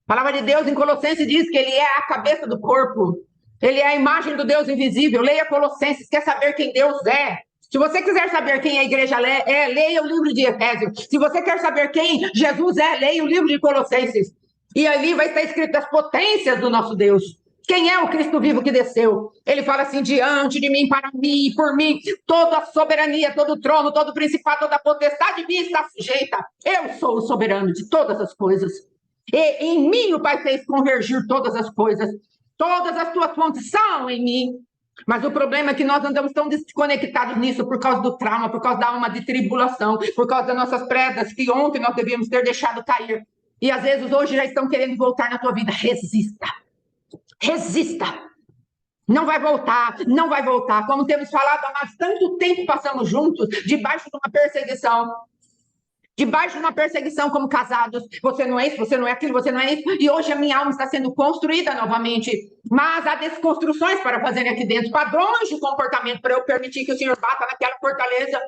A palavra de Deus em Colossenses diz que ele é a cabeça do corpo. Ele é a imagem do Deus invisível. Leia Colossenses, quer saber quem Deus é? Se você quiser saber quem a igreja é, leia o livro de Efésios. Se você quer saber quem Jesus é, leia o livro de Colossenses. E ali vai estar escrito as potências do nosso Deus. Quem é o Cristo vivo que desceu? Ele fala assim: diante de mim, para mim e por mim, toda a soberania, todo o trono, todo o principado, toda a potestade me está sujeita. Eu sou o soberano de todas as coisas. E em mim o Pai fez convergir todas as coisas. Todas as tuas fontes são em mim. Mas o problema é que nós andamos tão desconectados nisso por causa do trauma, por causa da alma de tribulação, por causa das nossas pedras que ontem nós devíamos ter deixado cair. E às vezes hoje já estão querendo voltar na tua vida. Resista. Resista. Não vai voltar, não vai voltar. Como temos falado, há tanto tempo passamos juntos, debaixo de uma perseguição. Debaixo de uma perseguição como casados. Você não é isso, você não é aquilo, você não é isso. E hoje a minha alma está sendo construída novamente. Mas há desconstruções para fazer aqui dentro. Padrões de comportamento para eu permitir que o Senhor bata naquela fortaleza.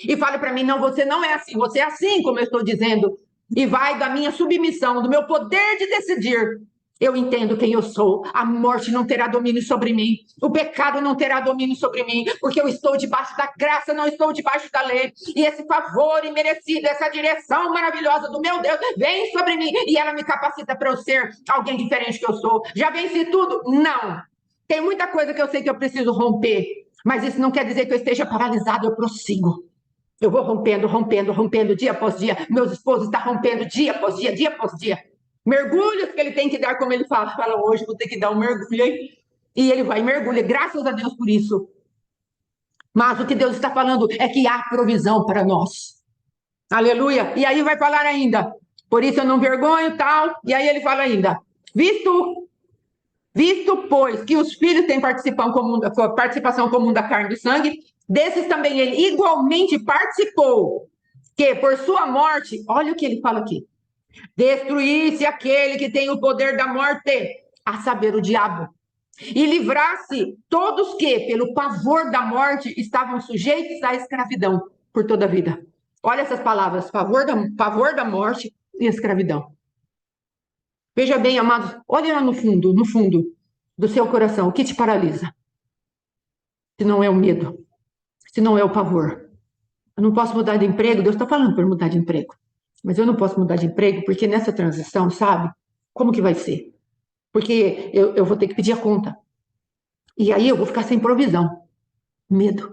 E fale para mim, não, você não é assim. Você é assim, como eu estou dizendo. E vai da minha submissão, do meu poder de decidir. Eu entendo quem eu sou. A morte não terá domínio sobre mim. O pecado não terá domínio sobre mim, porque eu estou debaixo da graça, não estou debaixo da lei. E esse favor imerecido, essa direção maravilhosa do meu Deus vem sobre mim e ela me capacita para eu ser alguém diferente que eu sou. Já venci tudo? Não. Tem muita coisa que eu sei que eu preciso romper, mas isso não quer dizer que eu esteja paralisado, eu prossigo. Eu vou rompendo, rompendo, rompendo dia após dia. Meu esposo está rompendo dia após dia, dia após dia. Mergulhos que ele tem que dar, como ele fala hoje, vou ter que dar um mergulho aí. E ele vai mergulhar, graças a Deus por isso. Mas o que Deus está falando é que há provisão para nós. Aleluia. E aí vai falar ainda, por isso eu não vergonho tal. E aí ele fala ainda, visto, pois, que os filhos têm participação comum da carne e do sangue, desses também ele igualmente participou, que por sua morte, olha o que ele fala aqui, destruísse aquele que tem o poder da morte, a saber, o diabo, e livrasse todos que, pelo pavor da morte, estavam sujeitos à escravidão por toda a vida. Olha essas palavras, pavor da morte e escravidão. Veja bem, amados, olha lá no fundo do seu coração, o que te paralisa? Se não é o medo, se não é o pavor. Eu não posso mudar de emprego, Deus está falando para mudar de emprego. Mas eu não posso mudar de emprego porque nessa transição, sabe? Como que vai ser? Porque eu vou ter que pedir a conta. E aí eu vou ficar sem provisão. Medo,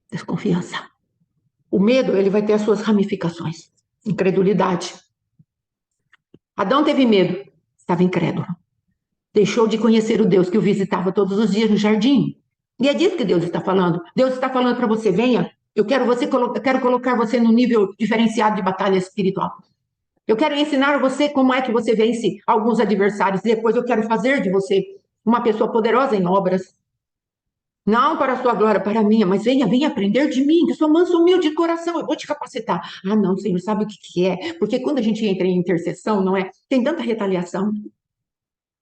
desconfiança. O medo, ele vai ter as suas ramificações. Incredulidade. Adão teve medo, estava incrédulo. Deixou de conhecer o Deus que o visitava todos os dias no jardim. E é disso que Deus está falando. Deus está falando para você, venha, eu quero colocar você num nível diferenciado de batalha espiritual. Eu quero ensinar a você como é que você vence alguns adversários. Depois eu quero fazer de você uma pessoa poderosa em obras. Não para a sua glória, para a minha, mas venha aprender de mim, que sou manso, humilde de coração, eu vou te capacitar. Ah, não, Senhor, sabe o que é? Porque quando a gente entra em intercessão, não é? Tem tanta retaliação.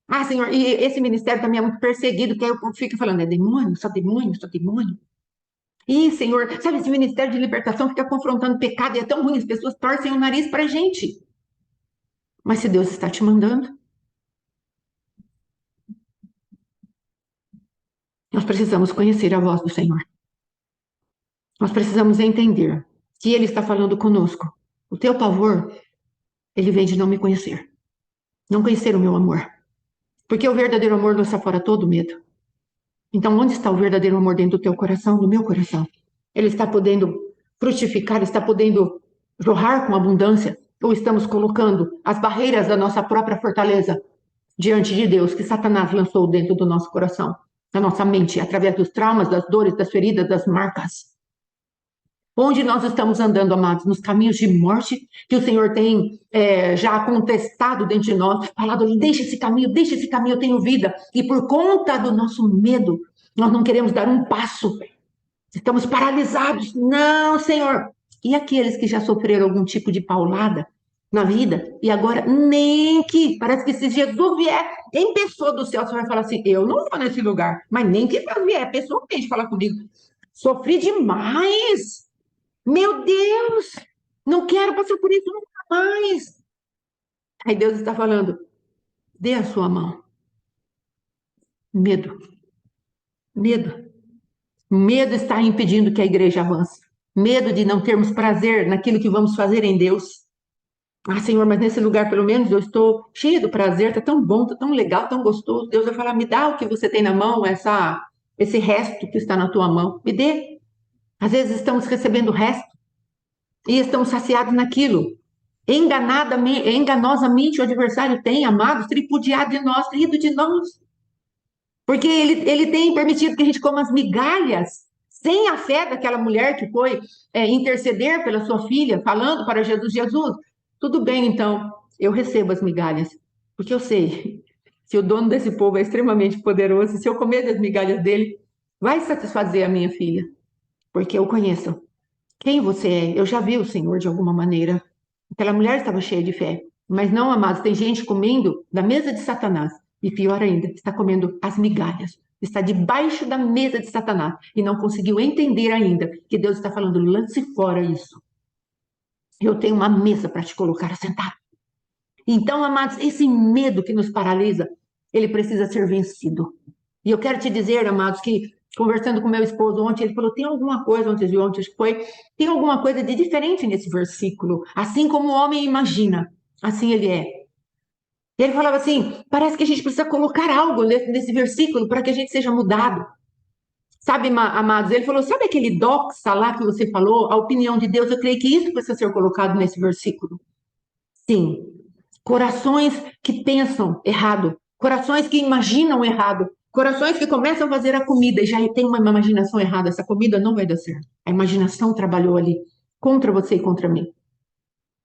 Ah, Senhor, e esse ministério também é muito perseguido, que aí o povo fica falando, é demônio, só demônio, só demônio. Ih, Senhor, sabe, esse ministério de libertação fica confrontando pecado e é tão ruim, as pessoas torcem o nariz pra gente. Mas se Deus está te mandando, nós precisamos conhecer a voz do Senhor. Nós precisamos entender que Ele está falando conosco. O teu pavor, ele vem de não me conhecer. Não conhecer o meu amor. Porque o verdadeiro amor lança fora todo medo. Então, onde está o verdadeiro amor dentro do teu coração, do meu coração? Ele está podendo frutificar, está podendo jorrar com abundância? Ou estamos colocando as barreiras da nossa própria fortaleza diante de Deus, que Satanás lançou dentro do nosso coração, da nossa mente, através dos traumas, das dores, das feridas, das marcas? Onde nós estamos andando, amados? Nos caminhos de morte que o Senhor tem já contestado dentro de nós, falado, deixa esse caminho, eu tenho vida. E por conta do nosso medo, nós não queremos dar um passo. Estamos paralisados. Não, Senhor. E aqueles que já sofreram algum tipo de paulada na vida, e agora nem que, parece que se Jesus vier em pessoa do céu, você vai falar assim, eu não vou nesse lugar, mas nem que Deus vier, pessoalmente falar comigo. Sofri demais. Meu Deus, não quero passar por isso nunca mais. Aí Deus está falando, dê a sua mão. Medo. Medo. Medo está impedindo que a igreja avance. Medo de não termos prazer naquilo que vamos fazer em Deus. Ah, Senhor, mas nesse lugar, pelo menos, eu estou cheia do prazer, está tão bom, está tão legal, tão gostoso. Deus vai falar, me dá o que você tem na mão, esse resto que está na tua mão. Me dê. Às vezes estamos recebendo o resto. E estamos saciados naquilo. Enganosamente o adversário tem, amados, tripudiado de nós, rido de nós. Porque ele tem permitido que a gente coma as migalhas, sem a fé daquela mulher que foi interceder pela sua filha, falando para Jesus, Jesus, tudo bem então, eu recebo as migalhas, porque eu sei, se o dono desse povo é extremamente poderoso, se eu comer das migalhas dele, vai satisfazer a minha filha, porque eu conheço quem você é, eu já vi o Senhor de alguma maneira. Aquela mulher estava cheia de fé. Mas não, amados, tem gente comendo da mesa de Satanás. E pior ainda, está comendo as migalhas. Está debaixo da mesa de Satanás. E não conseguiu entender ainda que Deus está falando, lance fora isso. Eu tenho uma mesa para te colocar sentado. Então, amados, esse medo que nos paralisa, ele precisa ser vencido. E eu quero te dizer, amados, que conversando com meu esposo ontem, ele falou: tem alguma coisa, ontem de ontem, acho que foi, tem alguma coisa de diferente nesse versículo. Assim como o homem imagina, assim ele é. E ele falava assim: parece que a gente precisa colocar algo nesse versículo para que a gente seja mudado. Sabe, amados, ele falou: sabe aquele doxa lá que você falou, a opinião de Deus? Eu creio que isso precisa ser colocado nesse versículo. Sim, corações que pensam errado, corações que imaginam errado, corações que começam a fazer a comida e já tem uma imaginação errada, essa comida não vai dar certo. A imaginação trabalhou ali contra você e contra mim.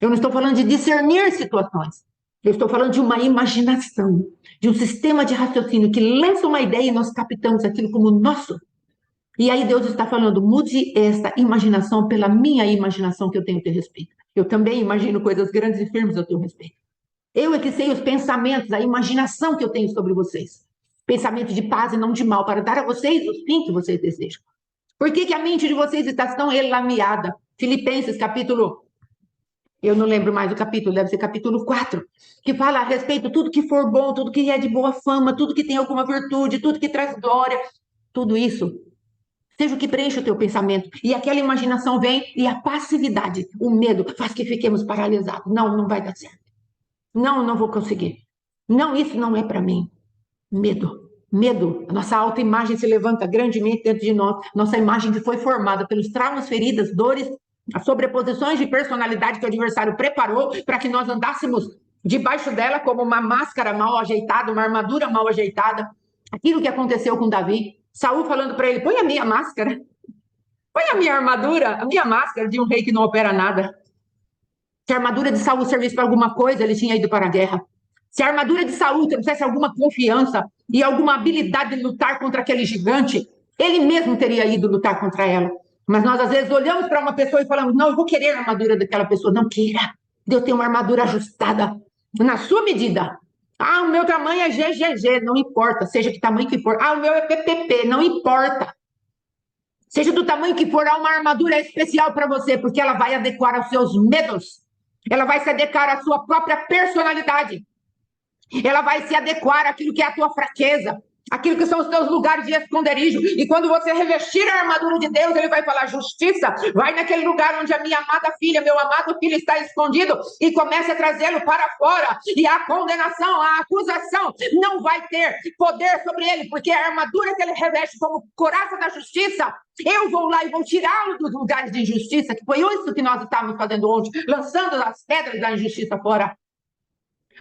Eu não estou falando de discernir situações. Eu estou falando de uma imaginação, de um sistema de raciocínio que lança uma ideia e nós captamos aquilo como nosso. E aí Deus está falando, mude esta imaginação pela minha imaginação que eu tenho a teu respeito. Eu também imagino coisas grandes e firmes a teu respeito. Eu é que sei os pensamentos, a imaginação que eu tenho sobre vocês. Pensamento de paz e não de mal, para dar a vocês o fim que vocês desejam. Por que a mente de vocês está tão elameada? Filipenses, capítulo... Eu não lembro mais o capítulo, deve ser capítulo 4, que fala a respeito de tudo que for bom, tudo que é de boa fama, tudo que tem alguma virtude, tudo que traz glória, tudo isso. Seja o que preenche o teu pensamento. E aquela imaginação vem e a passividade, o medo, faz que fiquemos paralisados. Não, não vai dar certo. Não, não vou conseguir. Não, isso não é para mim. Medo. Medo. A nossa autoimagem se levanta grandemente dentro de nós. Nossa imagem que foi formada pelos traumas, feridas, dores, as sobreposições de personalidade que o adversário preparou para que nós andássemos debaixo dela como uma máscara mal ajeitada, uma armadura mal ajeitada. Aquilo que aconteceu com Davi. Saul falando para ele: põe a minha máscara. Põe a minha armadura, a minha máscara de um rei que não opera nada. Se a armadura de Saul servisse para alguma coisa, ele tinha ido para a guerra. Se a armadura de Saul trouxesse alguma confiança e alguma habilidade de lutar contra aquele gigante, ele mesmo teria ido lutar contra ela. Mas nós, às vezes, olhamos para uma pessoa e falamos: não, eu vou querer a armadura daquela pessoa. Não queira. Deus tem uma armadura ajustada na sua medida. Ah, o meu tamanho é GGG, não importa, seja que tamanho que for. Ah, o meu é PPP, não importa. Seja do tamanho que for, há uma armadura especial para você, porque ela vai adequar aos seus medos. Ela vai se adequar à sua própria personalidade. Ela vai se adequar àquilo que é a tua fraqueza, aquilo que são os teus lugares de esconderijo. E quando você revestir a armadura de Deus, ele vai falar: justiça, vai naquele lugar onde a minha amada filha, meu amado filho está escondido, e comece a trazê-lo para fora. E a condenação, a acusação não vai ter poder sobre ele, porque a armadura que ele reveste como coraça da justiça, eu vou lá e vou tirá-lo dos lugares de injustiça, que foi isso que nós estávamos fazendo ontem, lançando as pedras da injustiça fora.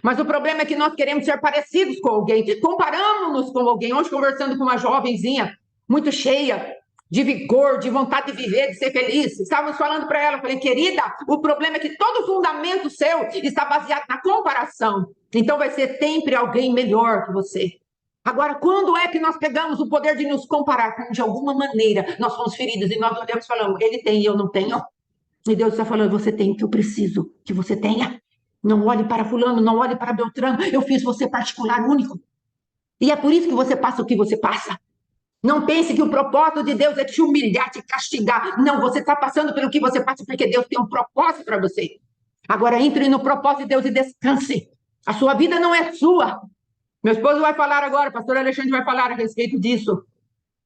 Mas o problema é que nós queremos ser parecidos com alguém, comparamos-nos com alguém. Hoje, conversando com uma jovenzinha muito cheia de vigor, de vontade de viver, de ser feliz, estávamos falando para ela, falei: querida, o problema é que todo fundamento seu está baseado na comparação. Então vai ser sempre alguém melhor que você. Agora, quando é que nós pegamos o poder de nos comparar? Quando, de alguma maneira, nós fomos feridos e nós olhamos e falamos: ele tem e eu não tenho. E Deus está falando: você tem o que eu preciso que você tenha. Não olhe para fulano, não olhe para Beltrano. Eu fiz você particular, único. E é por isso que você passa o que você passa. Não pense que o propósito de Deus é te humilhar, te castigar. Não, você está passando pelo que você passa porque Deus tem um propósito para você. Agora entre no propósito de Deus e descanse. A sua vida não é sua. Meu esposo vai falar agora, o pastor Alexandre vai falar a respeito disso.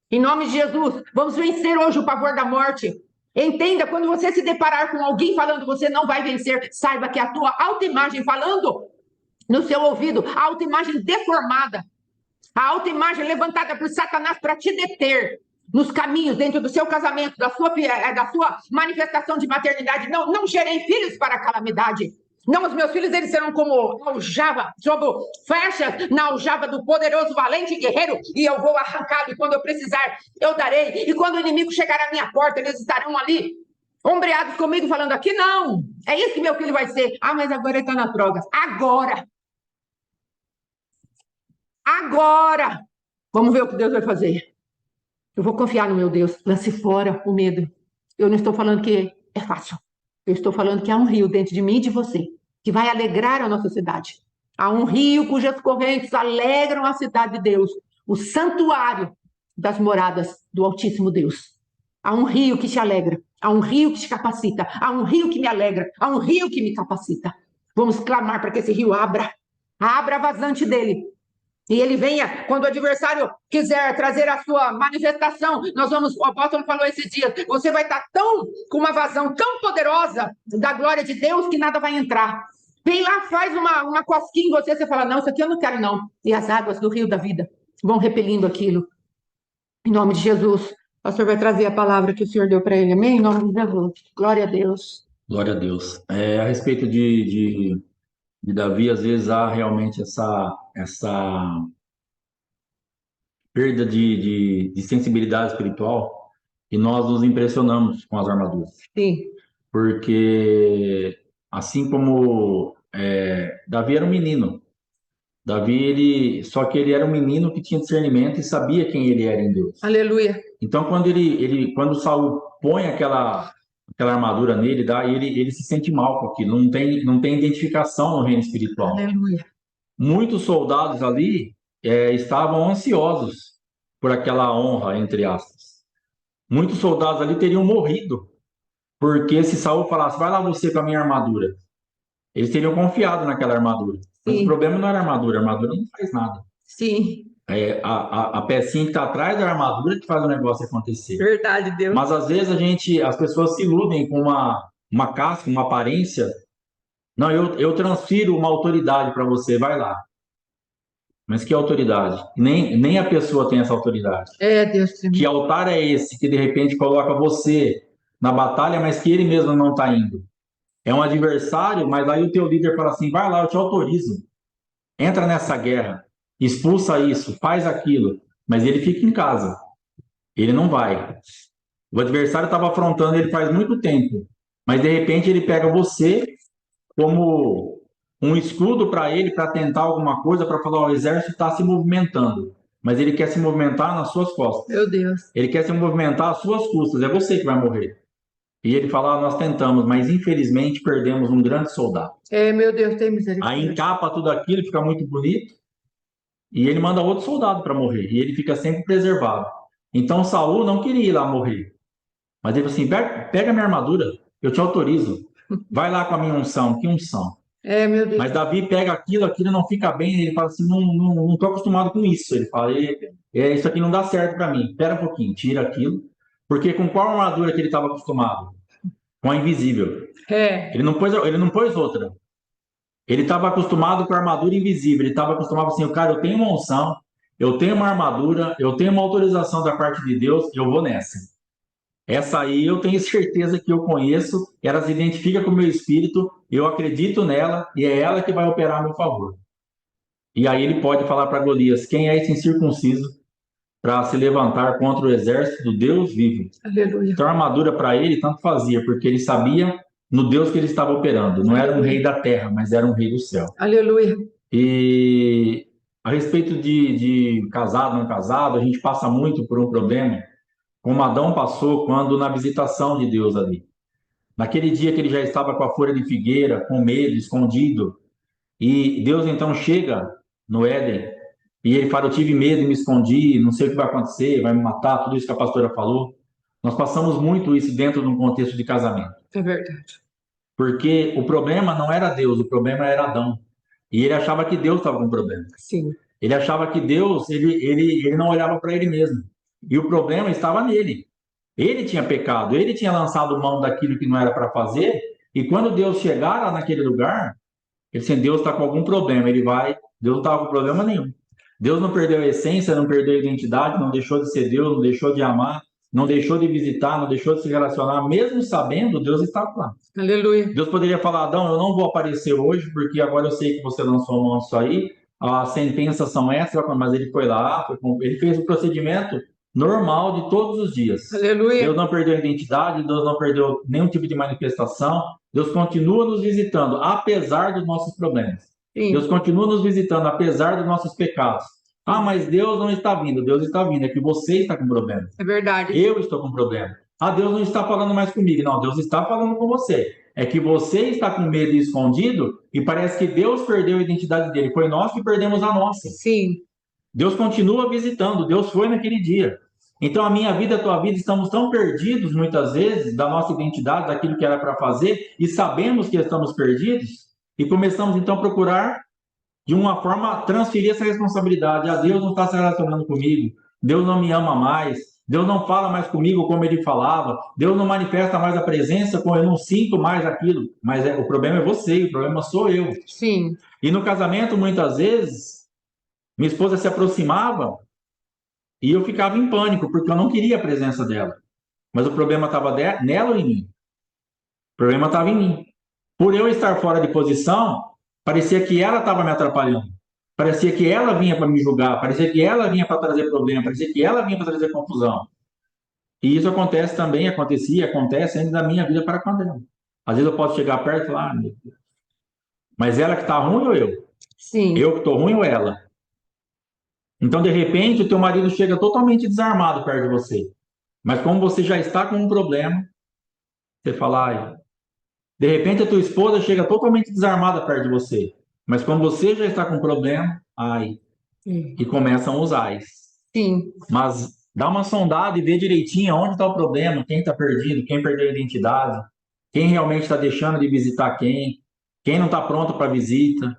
Em nome de Jesus, vamos vencer hoje o pavor da morte. Entenda, quando você se deparar com alguém falando você não vai vencer, saiba que a tua autoimagem falando no seu ouvido, a autoimagem deformada, a autoimagem levantada por Satanás para te deter nos caminhos, dentro do seu casamento, da sua manifestação de maternidade. Não gerei filhos para a calamidade. Não, os meus filhos, eles serão como aljava, como flechas na aljava do poderoso valente guerreiro, e eu vou arrancá-lo, e quando eu precisar, eu darei. E quando o inimigo chegar à minha porta, eles estarão ali, ombreados comigo, falando: aqui não, é isso que meu filho vai ser. Ah, mas agora ele está nas drogas. Agora, vamos ver o que Deus vai fazer. Eu vou confiar no meu Deus. Lance fora o medo. Eu não estou falando que é fácil. Eu estou falando que há um rio dentro de mim e de você, que vai alegrar a nossa cidade. Há um rio cujas correntes alegram a cidade de Deus, o santuário das moradas do Altíssimo Deus. Há um rio que te alegra, há um rio que te capacita, há um rio que me alegra, há um rio que me capacita. Vamos clamar para que esse rio abra a vazante dele, e ele venha, quando o adversário quiser trazer a sua manifestação, o apóstolo falou esses dias, você vai estar com uma vazão tão poderosa da glória de Deus que nada vai entrar. Vem lá, faz uma cosquinha em você fala: não, isso aqui eu não quero não. E as águas do rio da vida vão repelindo aquilo. Em nome de Jesus, o pastor vai trazer a palavra que o Senhor deu para ele, amém? Em nome de Jesus, glória a Deus. Glória a Deus. A respeito de Davi, às vezes há realmente essa perda de sensibilidade espiritual e nós nos impressionamos com as armaduras. Sim. Porque assim como Davi era um menino, só que ele era um menino que tinha discernimento e sabia quem ele era em Deus. Aleluia. Então quando Saul põe aquela armadura nele, ele se sente mal com aquilo, não tem identificação no reino espiritual. Aleluia. Muitos soldados ali estavam ansiosos por aquela honra, entre aspas. Muitos soldados ali teriam morrido, porque se Saul falasse: vai lá você com a minha armadura, eles teriam confiado naquela armadura. Mas o problema não era a armadura não faz nada. Sim. A pecinha que está atrás da armadura que faz o negócio acontecer. Verdade, Deus. Mas às vezes as pessoas se iludem com uma casca, uma aparência. Não, eu transfiro uma autoridade para você, vai lá. Mas que autoridade? Nem a pessoa tem essa autoridade. Deus. Que altar é esse que de repente coloca você na batalha, mas que ele mesmo não está indo? É um adversário, mas aí o teu líder fala assim: vai lá, eu te autorizo. Entra nessa guerra, expulsa isso, faz aquilo. Mas ele fica em casa. Ele não vai. O adversário estava afrontando ele faz muito tempo, mas de repente ele pega você como um escudo para ele, para tentar alguma coisa, para falar: o exército está se movimentando, mas ele quer se movimentar nas suas costas. Meu Deus. Ele quer se movimentar às suas custas, é você que vai morrer. E ele fala: nós tentamos, mas infelizmente perdemos um grande soldado. Meu Deus, tem misericórdia. Aí encapa tudo aquilo, fica muito bonito, e ele manda outro soldado para morrer, e ele fica sempre preservado. Então Saul não queria ir lá morrer, mas ele falou assim: pega minha armadura, eu te autorizo, vai lá com a minha unção. Que unção? Meu Deus. Mas Davi pega aquilo não fica bem, ele fala assim: não estou acostumado com isso. Ele fala: isso aqui não dá certo para mim, espera um pouquinho, tira aquilo, porque com qual armadura que ele estava acostumado? Com a invisível. Ele não pôs outra. Ele estava acostumado com a armadura invisível, ele estava acostumado assim: cara, eu tenho uma unção, eu tenho uma armadura, eu tenho uma autorização da parte de Deus, eu vou nessa. Essa aí eu tenho certeza que eu conheço, ela se identifica com o meu espírito, eu acredito nela e é ela que vai operar a meu favor. E aí ele pode falar para Golias: quem é esse incircunciso para se levantar contra o exército do Deus vivo? Aleluia. Então a armadura para ele tanto fazia, porque ele sabia no Deus que ele estava operando. Não era um rei da terra, mas era um rei do céu. Aleluia. E a respeito de casado, não casado, a gente passa muito por um problema, como Adão passou quando na visitação de Deus ali. Naquele dia que ele já estava com a folha de figueira, com medo, escondido, e Deus então chega no Éden e ele fala: eu tive medo e me escondi, não sei o que vai acontecer, vai me matar, tudo isso que a pastora falou. Nós passamos muito isso dentro de um contexto de casamento. É verdade. Porque o problema não era Deus, o problema era Adão. E ele achava que Deus estava com problema. Sim. Ele achava que Deus, ele não olhava para ele mesmo. E o problema estava nele. Ele tinha pecado, ele tinha lançado mão daquilo que não era para fazer. E quando Deus chegar lá naquele lugar, ele disse: Deus está com algum problema. Ele vai, Deus não estava com problema nenhum. Deus não perdeu a essência, não perdeu a identidade, não deixou de ser Deus, não deixou de amar, não deixou de visitar, não deixou de se relacionar, mesmo sabendo, Deus estava lá. Aleluia. Deus poderia falar, Adão, eu não vou aparecer hoje, porque agora eu sei que você lançou a mão disso aí, as sentenças são essas, mas ele foi lá, ele fez o procedimento normal de todos os dias. Aleluia. Deus não perdeu a identidade, Deus não perdeu nenhum tipo de manifestação, Deus continua nos visitando, apesar dos nossos problemas. Deus Sim, continua nos visitando, apesar dos nossos pecados. Ah, mas Deus não está vindo, Deus está vindo, é que você está com problema. é verdade. Eu estou com problema. Ah, Deus não está falando mais comigo. Não, Deus está falando com você. É que você está com medo e escondido e parece que Deus perdeu a identidade dele. Foi nós que perdemos a nossa. Sim, Deus continua visitando. Deus foi naquele dia. Então, a minha vida, a tua vida, estamos tão perdidos muitas vezes da nossa identidade, daquilo que era para fazer, e sabemos que estamos perdidos, e começamos então a procurar, de uma forma, transferir essa responsabilidade. Ah, Deus não está se relacionando comigo, Deus não me ama mais, Deus não fala mais comigo como ele falava, Deus não manifesta mais a presença, como eu não sinto mais aquilo. Mas o problema é você, o problema sou eu. sim, E no casamento, muitas vezes, minha esposa se aproximava e eu ficava em pânico, porque eu não queria a presença dela. Mas o problema estava nela ou em mim? O problema estava em mim. Por eu estar fora de posição, parecia que ela estava me atrapalhando. Parecia que ela vinha para me julgar, parecia que ela vinha para trazer problema, parecia que ela vinha para trazer confusão. E isso acontece também, acontecia, acontece ainda na minha vida para com ela. Às vezes eu posso chegar perto e falar, ah, meu Deus. Mas ela que está ruim ou eu? sim. Eu que estou ruim ou ela? Então, de repente, o teu marido chega totalmente desarmado perto de você. Mas como você já está com um problema, você fala, ai, de repente a tua esposa chega totalmente desarmada perto de você. Mas como você já está com um problema, ai, e começam os ais. Sim, Mas dá uma sondada e vê direitinho onde está o problema, quem está perdido, quem perdeu a identidade, quem realmente está deixando de visitar quem não está pronto para visita,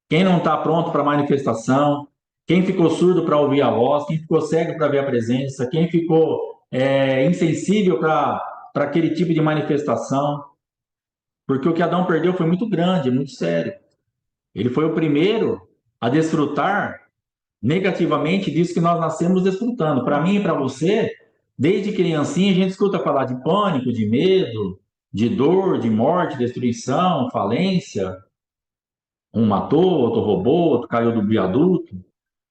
quem não está pronto para manifestação, quem ficou surdo para ouvir a voz, quem ficou cego para ver a presença, quem ficou insensível para aquele tipo de manifestação. Porque o que Adão perdeu foi muito grande, muito sério. Ele foi o primeiro a desfrutar negativamente disso que nós nascemos desfrutando. Para mim e para você, desde criancinha, a gente escuta falar de pânico, de medo, de dor, de morte, destruição, falência. Um matou, outro roubou, outro caiu do viaduto.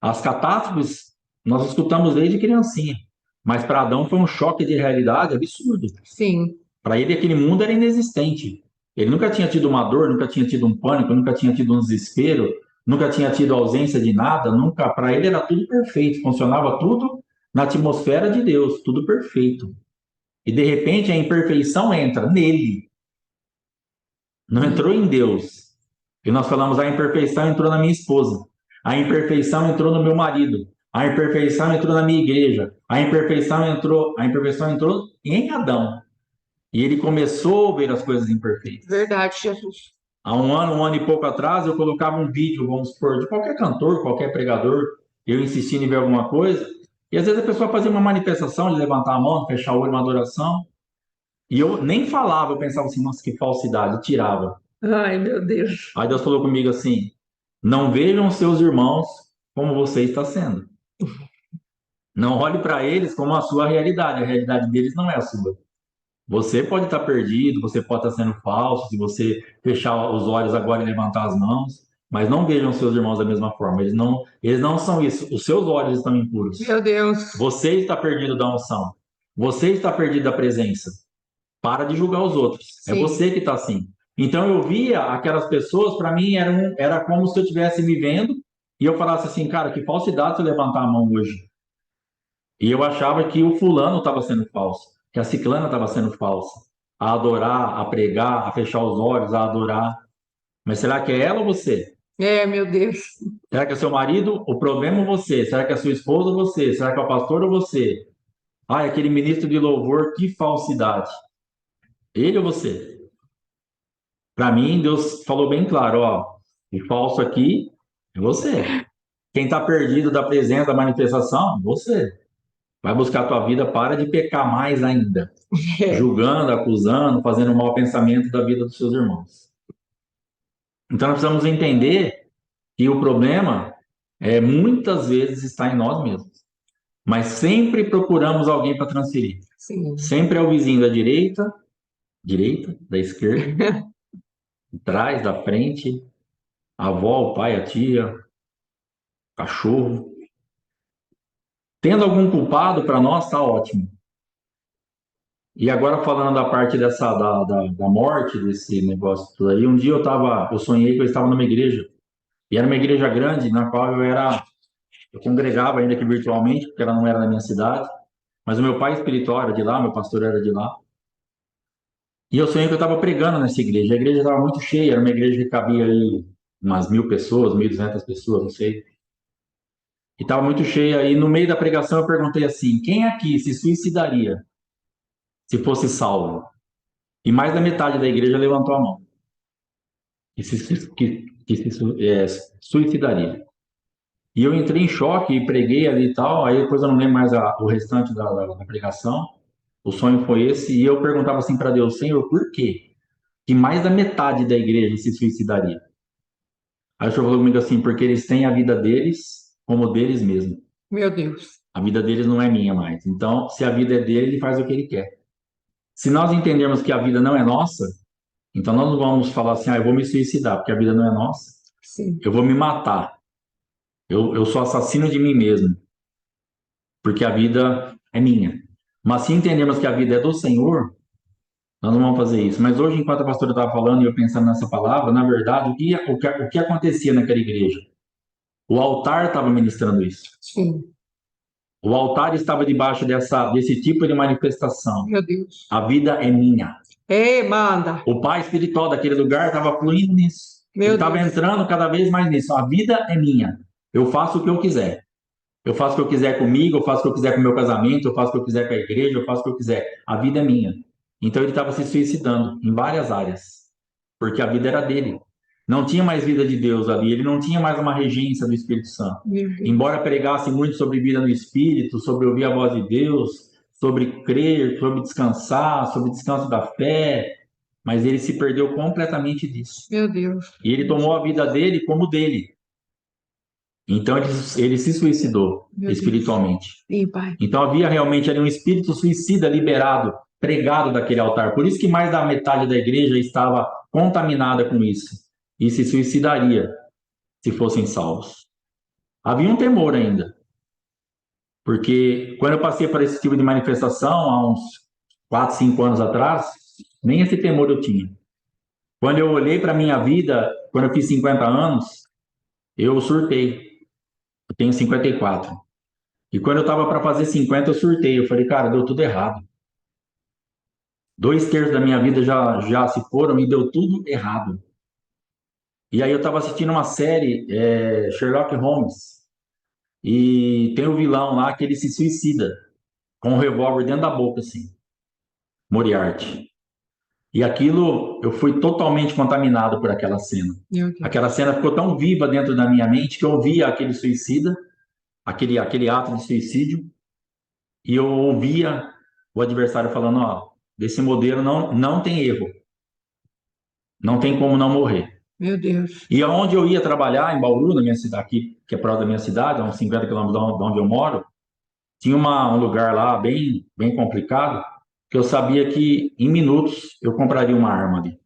As catástrofes nós escutamos desde criancinha. Mas para Adão foi um choque de realidade absurdo. sim. Para ele, aquele mundo era inexistente. Ele nunca tinha tido uma dor, nunca tinha tido um pânico, nunca tinha tido um desespero, nunca tinha tido ausência de nada, nunca. Para ele era tudo perfeito, funcionava tudo na atmosfera de Deus, tudo perfeito. E de repente a imperfeição entra nele, não entrou em Deus. E nós falamos, a imperfeição entrou na minha esposa, a imperfeição entrou no meu marido, a imperfeição entrou na minha igreja, a imperfeição entrou em Adão. E ele começou a ver as coisas imperfeitas. Verdade, Jesus. Há um ano e pouco atrás, eu colocava um vídeo, vamos supor, de qualquer cantor, qualquer pregador, eu insistindo em ver alguma coisa, e às vezes a pessoa fazia uma manifestação de levantar a mão, de fechar o olho, uma adoração, e eu nem falava, eu pensava assim, nossa, que falsidade, tirava. Ai, meu Deus. Aí Deus falou comigo assim, não vejam seus irmãos como você está sendo. Não olhe para eles como a sua realidade, a realidade deles não é a sua. Você pode estar perdido, você pode estar sendo falso, se você fechar os olhos agora e levantar as mãos, mas não vejam seus irmãos da mesma forma. Eles não são isso. Os seus olhos estão impuros. Meu Deus. Você está perdido da unção. Você está perdido da presença. Para de julgar os outros. É Sim. você que está assim. Então eu via aquelas pessoas, para mim era como se eu estivesse me vendo e eu falasse assim, cara, que falsidade se eu levantar a mão hoje. E eu achava que o fulano estava sendo falso, que a ciclana estava sendo falsa. A adorar, a pregar, a fechar os olhos, a adorar. Mas será que é ela ou você? É, meu Deus. Será que é seu marido? O problema é você? Será que é sua esposa ou você? Será que é o pastor ou você? Ah, é aquele ministro de louvor, que falsidade. Ele ou você? Para mim, Deus falou bem claro, ó, o falso aqui é você. Quem está perdido da presença, da manifestação, você. Vai buscar a tua vida, para de pecar mais ainda. É. Julgando, acusando, fazendo mau pensamento da vida dos seus irmãos. Então nós precisamos entender que o problema muitas vezes está em nós mesmos. Mas sempre procuramos alguém para transferir. Sim. Sempre é o vizinho da direita, da esquerda, de trás, da frente, a avó, o pai, a tia, cachorro. Tendo algum culpado, para nós tá ótimo. E agora falando da parte da morte, desse negócio tudo aí, um dia eu sonhei que eu estava numa igreja, e era uma igreja grande, na qual eu congregava ainda que virtualmente, porque ela não era na minha cidade, mas o meu pai espiritual era de lá, meu pastor era de lá. E eu sonhei que eu estava pregando nessa igreja. A igreja estava muito cheia, era uma igreja que cabia aí umas 1.000 pessoas, 1.200 pessoas, não sei. E estava muito cheia. E no meio da pregação eu perguntei assim: quem aqui se suicidaria se fosse salvo? E mais da metade da igreja levantou a mão. Que se suicidaria. E eu entrei em choque e preguei ali e tal. Aí depois eu não lembro mais o restante da pregação. O sonho foi esse. E eu perguntava assim para Deus: Senhor, por quê que mais da metade da igreja se suicidaria? Aí o senhor falou comigo assim: porque eles têm a vida deles como deles mesmo. Meu Deus. A vida deles não é minha mais. Então, se a vida é dele, ele faz o que ele quer. Se nós entendermos que a vida não é nossa, então nós não vamos falar assim: eu vou me suicidar, porque a vida não é nossa. Sim. Eu vou me matar. Eu sou assassino de mim mesmo, porque a vida é minha. Mas se entendermos que a vida é do Senhor, nós não vamos fazer isso. Mas hoje, enquanto a pastora estava falando e eu pensando nessa palavra, na verdade, o que acontecia naquela igreja? O altar estava ministrando isso. Sim. O altar estava debaixo desse tipo de manifestação. Meu Deus. A vida é minha. Ei, manda. O pai espiritual daquele lugar estava fluindo nisso. Ele Meu estava Deus. entrando cada vez mais nisso. A vida é minha. Eu faço o que eu quiser. Eu faço o que eu quiser comigo, eu faço o que eu quiser com o meu casamento, eu faço o que eu quiser com a igreja, eu faço o que eu quiser. A vida é minha. Então ele estava se suicidando em várias áreas, porque a vida era dele. Não tinha mais vida de Deus ali, ele não tinha mais uma regência do Espírito Santo. Meu Deus. Embora pregasse muito sobre vida no Espírito, sobre ouvir a voz de Deus, sobre crer, sobre descansar, sobre descanso da fé, mas ele se perdeu completamente disso. Meu Deus. E ele tomou a vida dele como dele. Então ele se suicidou Meu Deus. espiritualmente. Sim, pai. Então havia realmente ali um espírito suicida liberado, pregado daquele altar. Por isso que mais da metade da igreja estava contaminada com isso e se suicidaria se fossem salvos. Havia um temor ainda, porque quando eu passei por esse tipo de manifestação há uns 4, 5 anos atrás, nem esse temor eu tinha. Quando eu olhei para a minha vida, quando eu fiz 50 anos, eu surtei. Eu tenho 54. E quando eu estava para fazer 50, eu surtei. Eu falei, cara, deu tudo errado. 2/3 da minha vida já se foram e deu tudo errado. E aí eu estava assistindo uma série, Sherlock Holmes, e tem o vilão lá que ele se suicida com um revólver dentro da boca, assim, Moriarty. E aquilo, eu fui totalmente contaminado por aquela cena. Meu Deus. Aquela cena ficou tão viva dentro da minha mente que eu via aquele suicida, aquele ato de suicídio, e eu ouvia o adversário falando, ó, desse modelo não tem erro, não tem como não morrer. Meu Deus. E aonde eu ia trabalhar, em Bauru, na minha cidade, aqui, que é próximo da minha cidade, a uns 50 quilômetros de onde eu moro, tinha um lugar lá bem, bem complicado, que eu sabia que em minutos eu compraria uma arma ali.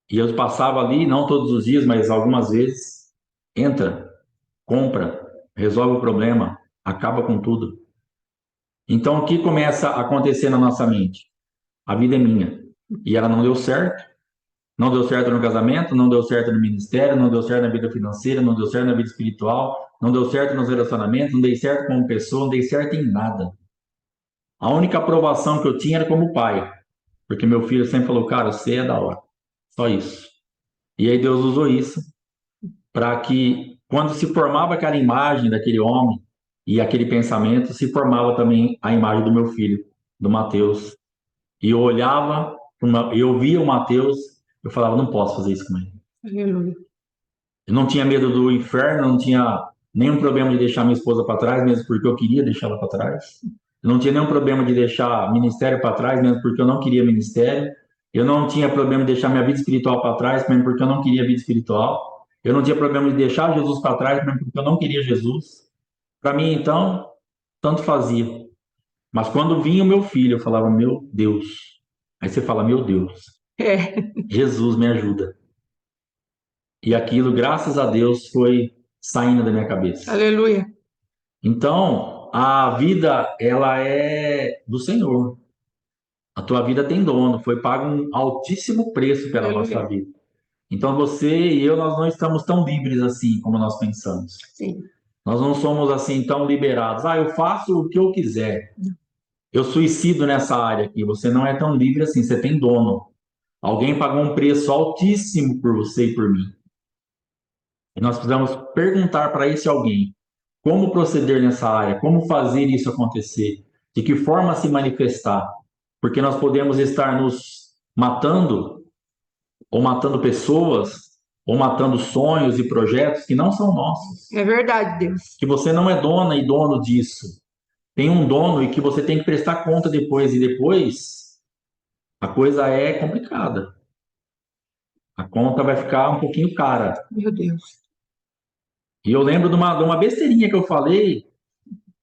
E eu passava ali, não todos os dias, mas algumas vezes, entra, compra, resolve o problema, acaba com tudo. Então, o que começa a acontecer na nossa mente? A vida é minha. E ela não deu certo. Não deu certo no casamento, não deu certo no ministério, não deu certo na vida financeira, não deu certo na vida espiritual, não deu certo nos relacionamentos, não dei certo como pessoa, não dei certo em nada. A única aprovação que eu tinha era como pai, porque meu filho sempre falou, cara, você é da hora. Só isso. E aí Deus usou isso para que, quando se formava aquela imagem daquele homem e aquele pensamento, se formava também a imagem do meu filho, do Mateus. E eu olhava, eu via o Mateus, eu falava, não posso fazer isso com ele. Aleluia. Eu não tinha medo do inferno, não tinha nenhum problema de deixar minha esposa para trás, mesmo porque eu queria deixar ela para trás. Eu não tinha nenhum problema de deixar ministério para trás, mesmo porque eu não queria ministério. Eu não tinha problema de deixar minha vida espiritual para trás, mesmo porque eu não queria vida espiritual. Eu não tinha problema de deixar Jesus para trás, mesmo porque eu não queria Jesus. Para mim, então, tanto fazia. Mas quando vinha o meu filho, eu falava, meu Deus. Aí você fala, meu Deus, É, Jesus me ajuda. E aquilo, graças a Deus, foi saindo da minha cabeça. aleluia. Então, a vida, ela é do Senhor. A tua vida tem dono, foi pago um altíssimo preço pela Aleluia. nossa vida. Então, você e eu, nós não estamos tão livres assim como nós pensamos. Sim. Nós não somos assim tão liberados. Ah, eu faço o que eu quiser. Eu suicido nessa área aqui. Você não é tão livre assim, você tem dono. Alguém pagou um preço altíssimo por você e por mim. E nós precisamos perguntar para esse alguém como proceder nessa área, como fazer isso acontecer, de que forma se manifestar, porque nós podemos estar nos matando, ou matando pessoas, ou matando sonhos e projetos que não são nossos, É verdade, Deus. que você não é dona e dono disso. Tem um dono e que você tem que prestar conta depois, e depois a coisa é complicada. A conta vai ficar um pouquinho cara. Meu Deus. E eu lembro de uma besteirinha que eu falei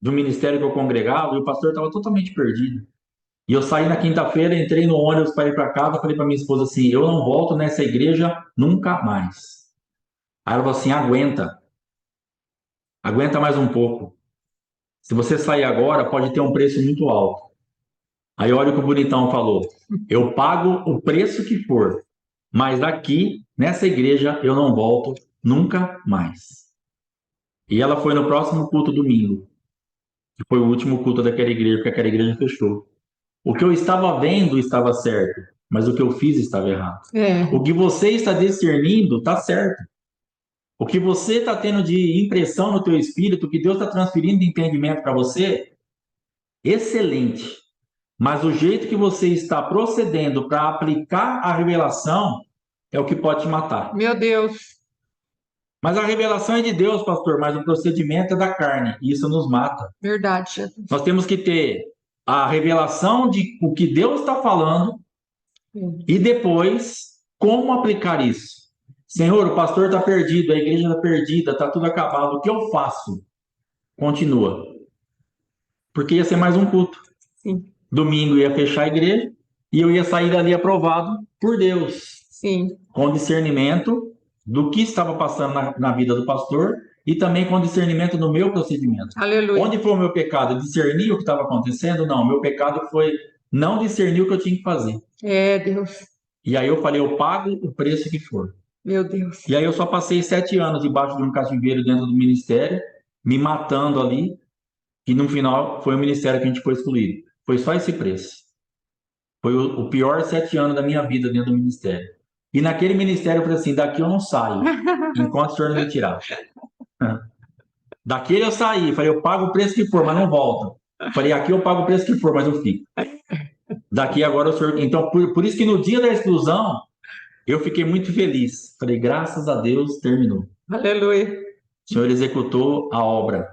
do ministério que eu congregava, e o pastor estava totalmente perdido. E eu saí na quinta-feira, entrei no ônibus para ir para casa, falei para minha esposa assim: eu não volto nessa igreja nunca mais. Aí ela falou assim: aguenta mais um pouco. Se você sair agora, pode ter um preço muito alto. Aí olha o que o bonitão falou: eu pago o preço que for, mas aqui, nessa igreja, eu não volto nunca mais. E ela foi no próximo culto domingo, que foi o último culto daquela igreja, porque aquela igreja fechou. O que eu estava vendo estava certo, mas o que eu fiz estava errado. É, O que você está discernindo está certo. O que você está tendo de impressão no teu espírito, o que Deus está transferindo de entendimento para você, excelente. Mas o jeito que você está procedendo para aplicar a revelação é o que pode te matar. meu Deus. Mas a revelação é de Deus, pastor, mas o procedimento é da carne, e isso nos mata. Verdade, Jesus. Nós temos que ter a revelação de o que Deus está falando e depois como aplicar isso. Senhor, o pastor está perdido, a igreja está perdida, está tudo acabado. O que eu faço? Continua. Porque ia ser mais um culto. Sim, Domingo ia fechar a igreja e eu ia sair dali aprovado por Deus, sim. com discernimento do que estava passando na vida do pastor e também com discernimento no meu procedimento. Aleluia. Onde foi o meu pecado? Discernir o que estava acontecendo? Não, meu pecado foi não discernir o que eu tinha que fazer. É, Deus. E aí eu falei, eu pago o preço que for. Meu Deus. E aí eu só passei 7 anos debaixo de um cativeiro dentro do ministério, me matando ali, e no final foi o ministério que a gente foi excluído. Foi só esse preço. Foi o pior 7 anos da minha vida dentro do ministério. E naquele ministério eu falei assim, daqui eu não saio, enquanto o senhor não me tirar. Daquele eu saí, falei, eu pago o preço que for, mas não volto. Falei, aqui eu pago o preço que for, mas eu fico. Daqui agora o senhor... Então, por isso que no dia da exclusão, eu fiquei muito feliz. Falei, graças a Deus, terminou. Aleluia. O senhor executou a obra.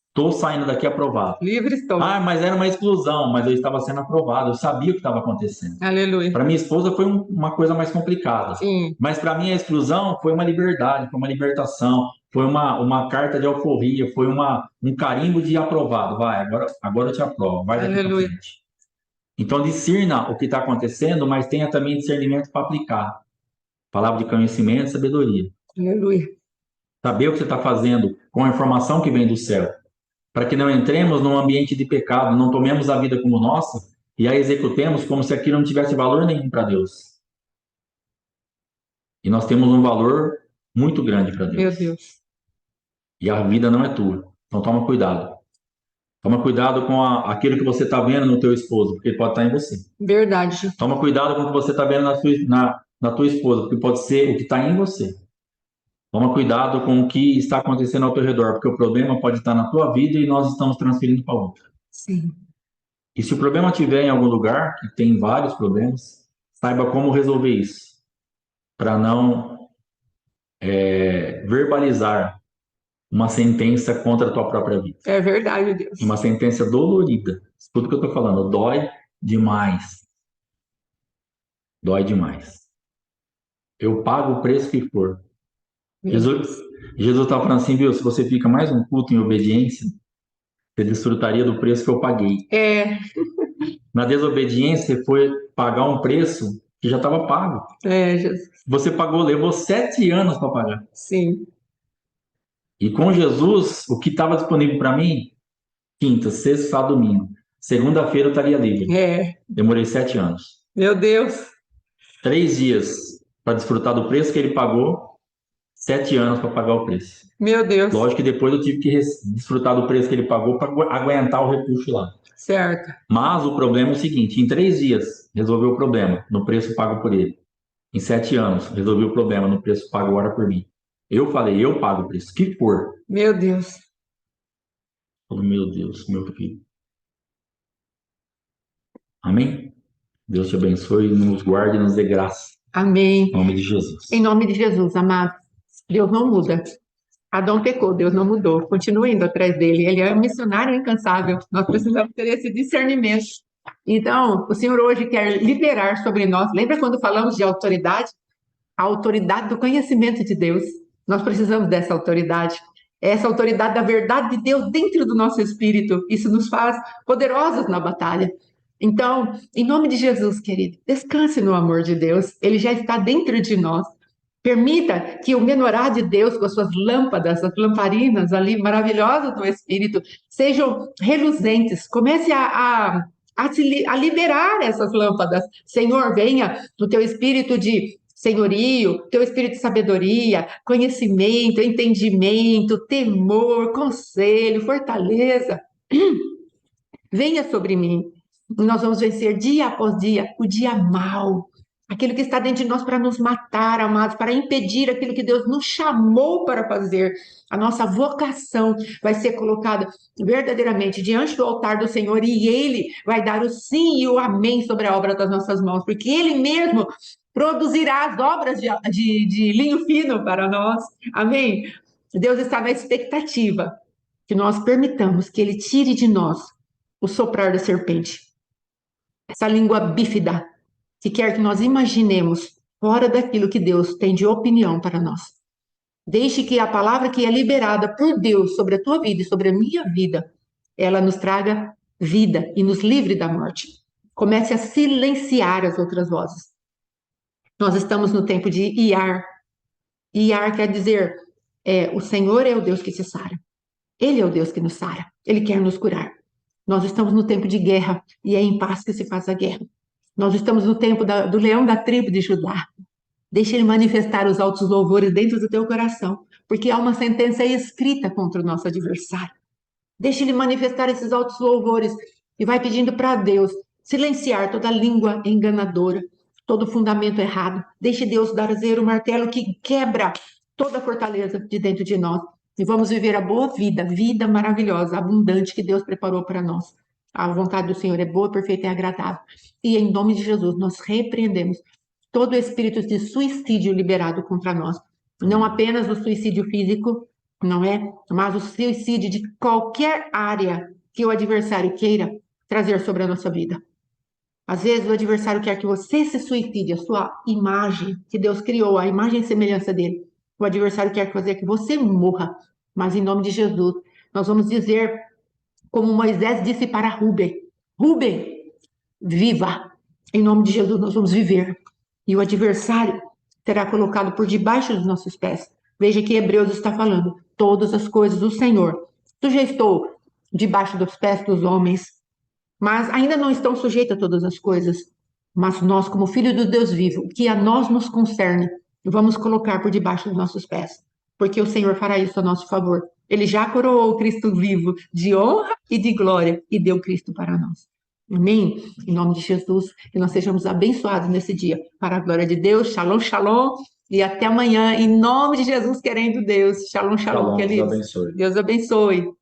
Estou saindo daqui aprovado. Livre estou. Ah, mas era uma exclusão, mas eu estava sendo aprovado, eu sabia o que estava acontecendo. Aleluia. Para minha esposa foi uma coisa mais complicada, Sim. mas para mim a exclusão foi uma liberdade, foi uma libertação, foi uma carta de alforria, foi um carimbo de aprovado. Vai, agora eu te aprovo, vai daqui para Aleluia. frente. Então discerna o que está acontecendo, mas tenha também discernimento para aplicar. Palavra de conhecimento e sabedoria. Aleluia. Saber o que você está fazendo com a informação que vem do céu, para que não entremos num ambiente de pecado, não tomemos a vida como nossa e a executemos como se aquilo não tivesse valor nenhum para Deus. E nós temos um valor muito grande para Meu Deus. Deus. E a vida não é tua. Então toma cuidado. Toma cuidado com aquilo que você está vendo no teu esposo, porque ele pode estar em você. Verdade, Jesus. Toma cuidado com o que você está vendo na tua esposa, porque pode ser o que está em você. Toma cuidado com o que está acontecendo ao teu redor, porque o problema pode estar na tua vida e nós estamos transferindo para outra. Sim. E se o problema estiver em algum lugar, que tem vários problemas, saiba como resolver isso, para não verbalizar uma sentença contra a tua própria vida. É verdade, Deus. Uma sentença dolorida. Tudo que eu estou falando, dói demais. Dói demais. Eu pago o preço que for. Meu Jesus Deus. Jesus está falando assim, viu? Se você fica mais um culto em obediência, você desfrutaria do preço que eu paguei. É, Na desobediência, você foi pagar um preço que já estava pago. Jesus, Você pagou, levou 7 anos para pagar. sim. E com Jesus, o que estava disponível para mim, quinta, sexta, sábado, domingo. Segunda-feira eu estaria livre. É, Demorei 7 anos. meu Deus, 3 dias para desfrutar do preço que ele pagou, 7 anos para pagar o preço. meu Deus, Lógico que depois eu tive que desfrutar do preço que ele pagou para aguentar o recurso lá. certo. Mas o problema é o seguinte: em 3 dias resolveu o problema no preço pago por ele. Em 7 anos resolvi o problema no preço pago agora por mim. Eu falei, eu pago o preço que for. Meu Deus. Falei, meu Deus, meu filho. Amém? Deus te abençoe, nos guarde e nos dê graça. Amém. Em nome de Jesus. Em nome de Jesus, amado. Deus não muda. Adão pecou, Deus não mudou. Continua indo atrás dele. Ele é um missionário incansável. Nós precisamos ter esse discernimento. Então, o Senhor hoje quer liberar sobre nós. Lembra quando falamos de autoridade? A autoridade do conhecimento de Deus. Nós precisamos dessa autoridade. Essa autoridade da verdade de Deus dentro do nosso espírito. Isso nos faz poderosos na batalha. Então, em nome de Jesus, querido, descanse no amor de Deus. Ele já está dentro de nós. Permita que o menorá de Deus, com as suas lâmpadas, as lamparinas ali maravilhosas do Espírito, sejam reluzentes. Comece a liberar essas lâmpadas. Senhor, venha no teu espírito de senhorio, teu espírito de sabedoria, conhecimento, entendimento, temor, conselho, fortaleza. Venha sobre mim. E nós vamos vencer dia após dia o dia mau. Aquilo que está dentro de nós para nos matar, amados, para impedir aquilo que Deus nos chamou para fazer. A nossa vocação vai ser colocada verdadeiramente diante do altar do Senhor e Ele vai dar o sim e o amém sobre a obra das nossas mãos, porque Ele mesmo produzirá as obras de linho fino para nós. Amém? Deus está na expectativa que nós permitamos que Ele tire de nós o soprar da serpente, essa língua bífida que quer que nós imaginemos fora daquilo que Deus tem de opinião para nós. Deixe que a palavra que é liberada por Deus sobre a tua vida e sobre a minha vida, ela nos traga vida e nos livre da morte. Comece a silenciar as outras vozes. Nós estamos no tempo de Iar. Iar quer dizer, o Senhor é o Deus que te sara. Ele é o Deus que nos sara. Ele quer nos curar. Nós estamos no tempo de guerra e é em paz que se faz a guerra. Nós estamos no tempo do leão da tribo de Judá. Deixa ele manifestar os altos louvores dentro do teu coração, porque há uma sentença escrita contra o nosso adversário. Deixa ele manifestar esses altos louvores e vai pedindo para Deus silenciar toda língua enganadora, todo fundamento errado. Deixe Deus dar o martelo que quebra toda a fortaleza de dentro de nós. E vamos viver a boa vida, vida maravilhosa, abundante que Deus preparou para nós. A vontade do Senhor é boa, perfeita e agradável. E em nome de Jesus, nós repreendemos todo espírito de suicídio liberado contra nós. Não apenas o suicídio físico, não é? Mas o suicídio de qualquer área que o adversário queira trazer sobre a nossa vida. Às vezes o adversário quer que você se suicide, a sua imagem que Deus criou, a imagem e semelhança dele. O adversário quer fazer que você morra, mas em nome de Jesus, nós vamos dizer, como Moisés disse para Rúben: Rúben, viva! Em nome de Jesus, nós vamos viver. E o adversário será colocado por debaixo dos nossos pés. Veja que Hebreus está falando: todas as coisas do Senhor. Tu já estou debaixo dos pés dos homens, mas ainda não estão sujeitas a todas as coisas. Mas nós, como filhos do Deus vivo, o que a nós nos concerne, vamos colocar por debaixo dos nossos pés, porque o Senhor fará isso a nosso favor. Ele já coroou o Cristo vivo de honra e de glória e deu Cristo para nós. Amém? Em nome de Jesus, que nós sejamos abençoados nesse dia. Para a glória de Deus, shalom, shalom. E até amanhã, em nome de Jesus, querendo Deus. Shalom, shalom, Shalom, Deus queridos. abençoe. Deus abençoe.